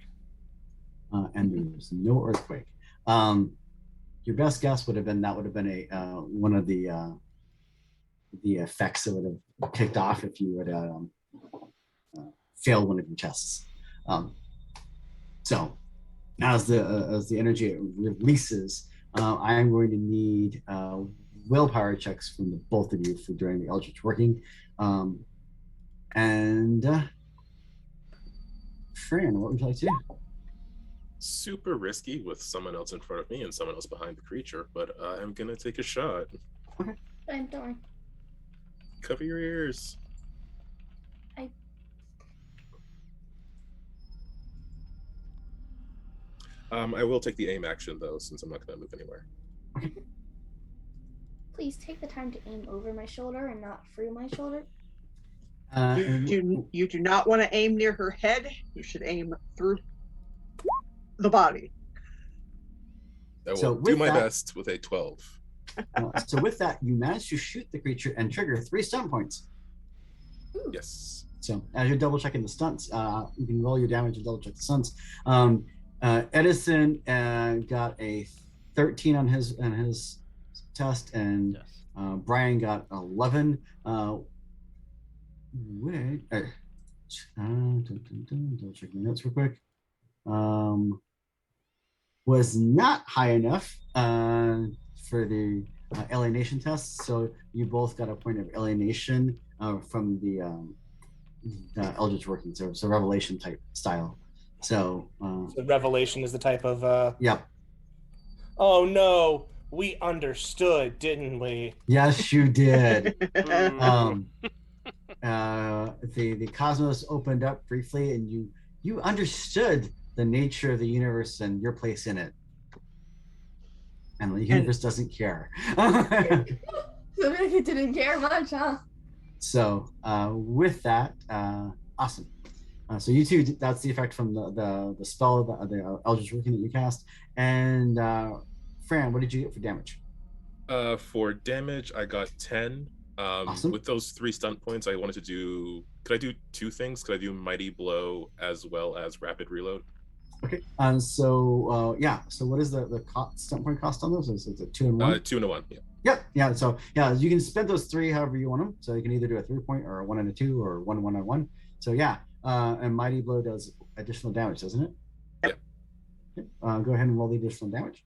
And there's no earthquake. Your best guess would have been a one of the effects that would have kicked off if you would failed one of your tests. So as the energy releases, I'm going to need willpower checks from the both of you for doing the Eldritch working. And Fran, what would you like to do? Super risky with someone else in front of me and someone else behind the creature, but I'm gonna take a shot. I'm doing. Cover your ears. I will take the aim action though, since I'm not gonna move anywhere. please take the time to aim over my shoulder and not through my shoulder? You do not want to aim near her head. You should aim through the body. I will So do with my that- best with a 12. So with that, you manage to shoot the creature and trigger 3 stunt points. Yes. So as you're double checking the stunts, you can roll your damage and double check the stunts. Edison got a 13 on his test, and Yes. Brian got 11. Double check my notes real quick. Was not high enough for the alienation test, so you both got a point of alienation from the Eldritch Working, so revelation type style. So So revelation is the type of. yeah, Oh no, we understood, didn't we? yes, you did. Ooh. The cosmos opened up briefly, and you understood the nature of the universe and your place in it. And the universe doesn't care. So like it didn't care much, huh? So with that, awesome. So you two, that's the effect from the spell, the Eldritch Working that you cast. And Fran, what did you get for damage? For damage, I got 10. Awesome. With those 3 stunt points, I wanted to do. Could I do 2 things? Could I do Mighty Blow as well as Rapid Reload? Okay. So yeah. So what is the stunt point cost on those? Is it 2 and 1? 2 and a 1. Yeah. Yep. Yeah. So yeah, you can spend those 3 however you want them. So you can either do a 3-point or a 1 and a 2 or 1 on 1. So yeah. And Mighty Blow does additional damage, doesn't it? Yep. Okay. Go ahead and roll the additional damage.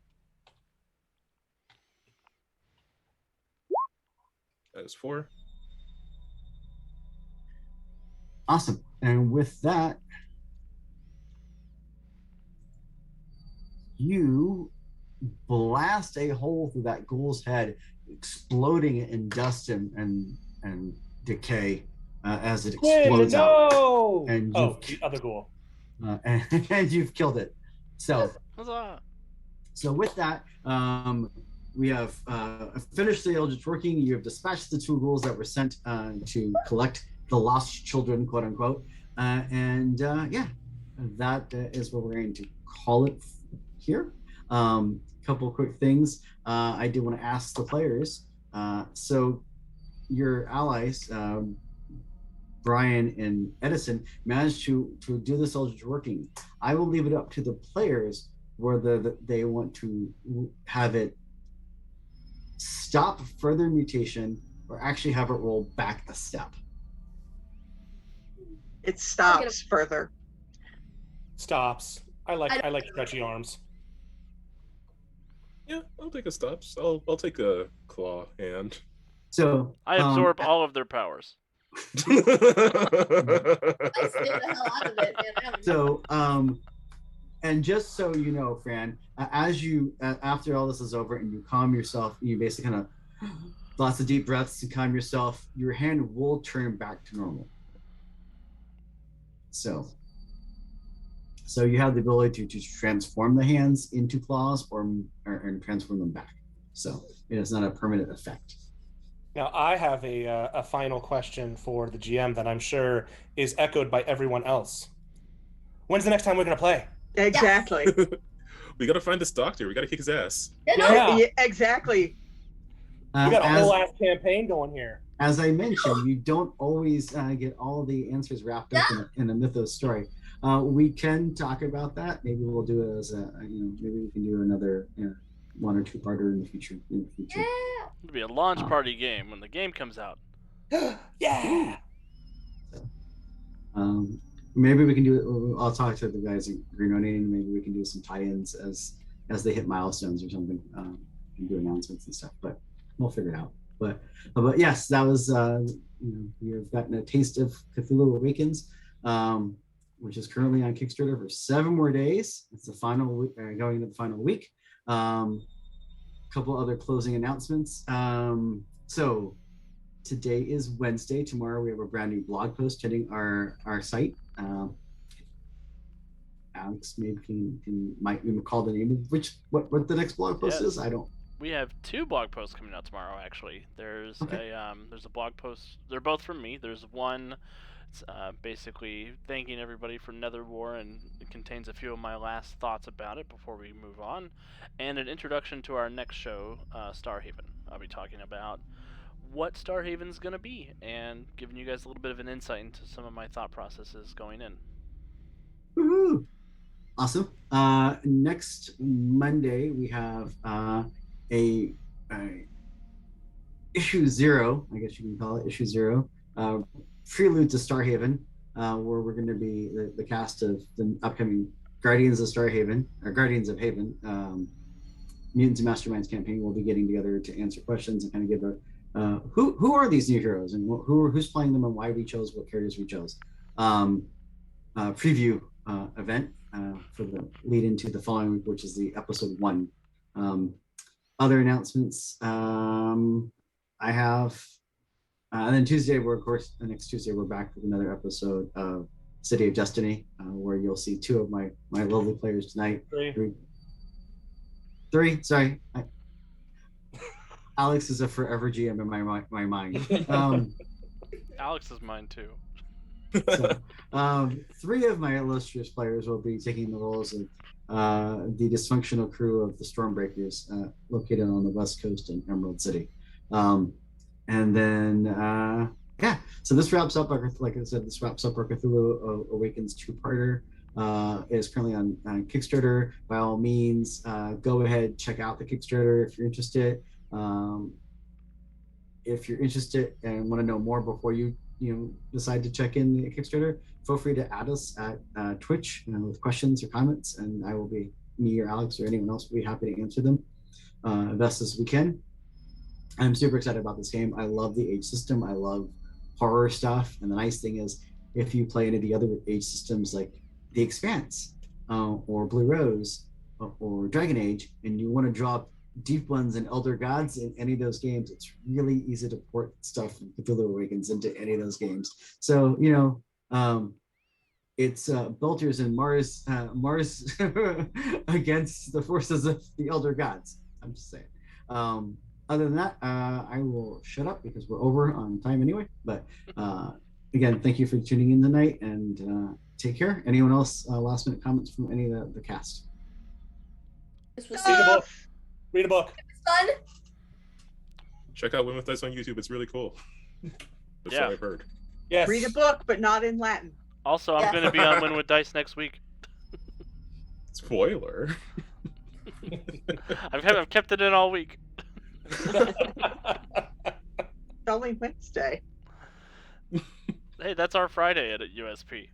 That is 4. Awesome. And with that, you blast a hole through that ghoul's head, exploding it in dust and decay as it explodes out. No! And Oh, the other ghoul. And you've killed it. So Huzzah. with that, we have finished the Eldritch Working. You have dispatched the 2 ghouls that were sent to collect the lost children, quote unquote. And yeah, that is what we're going to call it here. Couple quick things. I do want to ask the players. So your allies, Brian and Edison, managed to do this Eldritch Working. I will leave it up to the players whether they want to have it stop further mutation or actually have it roll back a step. It stops further. Stops. I like stretchy arms. Yeah, I'll take a stops. I'll take a claw hand. So I absorb all of their powers. I stay the hell out of it, man. So and just so you know, Fran, as you after all this is over and you calm yourself, you basically kind of lots of deep breaths to calm yourself, your hand will turn back to normal. So you have the ability to transform the hands into claws or transform them back. So it is not a permanent effect. Now, I have a final question for the GM that I'm sure is echoed by everyone else. When's the next time we're going to play? Exactly. We gotta find this doctor. We gotta kick his ass. Yeah. Yeah, exactly. We got a whole ass campaign going here. As I mentioned, you don't always get all the answers wrapped up in a mythos story. We can talk about that. Maybe we'll do it as maybe we can do another 1 or 2-parter in the future. Yeah. It'll be a launch party game when the game comes out. Yeah. Maybe we can do it. I'll talk to the guys at Green Onion. Maybe we can do some tie-ins as they hit milestones or something, and do announcements and stuff. But we'll figure it out. But yes, that was you've gotten a taste of Cthulhu Awakens, which is currently on Kickstarter for 7 more days. It's the final going into the final week. Couple other closing announcements. So today is Wednesday. Tomorrow we have a brand new blog post hitting our site. Alex maybe might recall the name of what the next blog post is. I don't. We have 2 blog posts coming out tomorrow. Actually, there's Okay. there's a blog post. They're both from me. There's one, basically thanking everybody for Nether War, and it contains a few of my last thoughts about it before we move on, and an introduction to our next show, Starhaven. I'll be talking about what Starhaven's gonna be, and giving you guys a little bit of an insight into some of my thought processes going in. Woohoo! Awesome. Next Monday we have a issue 0, I guess you can call it issue 0, prelude to Starhaven, where we're going to be the cast of the upcoming Guardians of Starhaven, or Guardians of Haven, Mutants and Masterminds campaign. We'll be getting together to answer questions and kind of give a who are these new heroes, and who's playing them, and why we chose what characters we chose. Preview event for the lead into the following week, which is the episode 1. Other announcements I have, and then Tuesday, the next Tuesday, we're back with another episode of City of Destiny, where you'll see 2 of my lovely players tonight. 3. Sorry. Alex is a forever GM in my mind. Alex is mine too. So, 3 of my illustrious players will be taking the roles of the dysfunctional crew of the Stormbreakers, located on the west coast in Emerald City. And then, so this wraps up, like I said, this wraps up our Cthulhu Awakens 2-parter. Is currently on Kickstarter. By all means, go ahead, check out the Kickstarter if you're interested. If you're interested and want to know more before you decide to check in the Kickstarter, feel free to add us at Twitch with questions or comments, and I will be, me or Alex or anyone else, will be happy to answer them best as we can. I'm super excited about this game. I love the age system. I love horror stuff, and the nice thing is, if you play any of the other age systems like The Expanse or Blue Rose or Dragon Age, and you want to drop Deep Ones and Elder Gods in any of those games, it's really easy to port stuff from Cthulhu Awakens into any of those games. So it's Belters and Mars against the forces of the Elder Gods. I'm just saying. Other than that, I will shut up because we're over on time anyway. But again, thank you for tuning in tonight, and take care. Anyone else last minute comments from any of the cast? This was Read a book. Read a book. fun. Check out Win with Dice on YouTube. It's really cool. That's Yeah. what I've heard. Yes. Read a book, but not in Latin. Also, I'm Yeah. going to be on Win with Dice next week. Spoiler. I've kept it in all week. It's only Wednesday. Hey, that's our Friday at USP.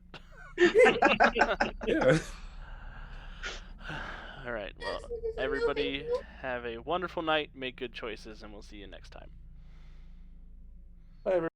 Yeah. All right. Well, everybody have a wonderful night. Make good choices, and we'll see you next time. Bye, everyone.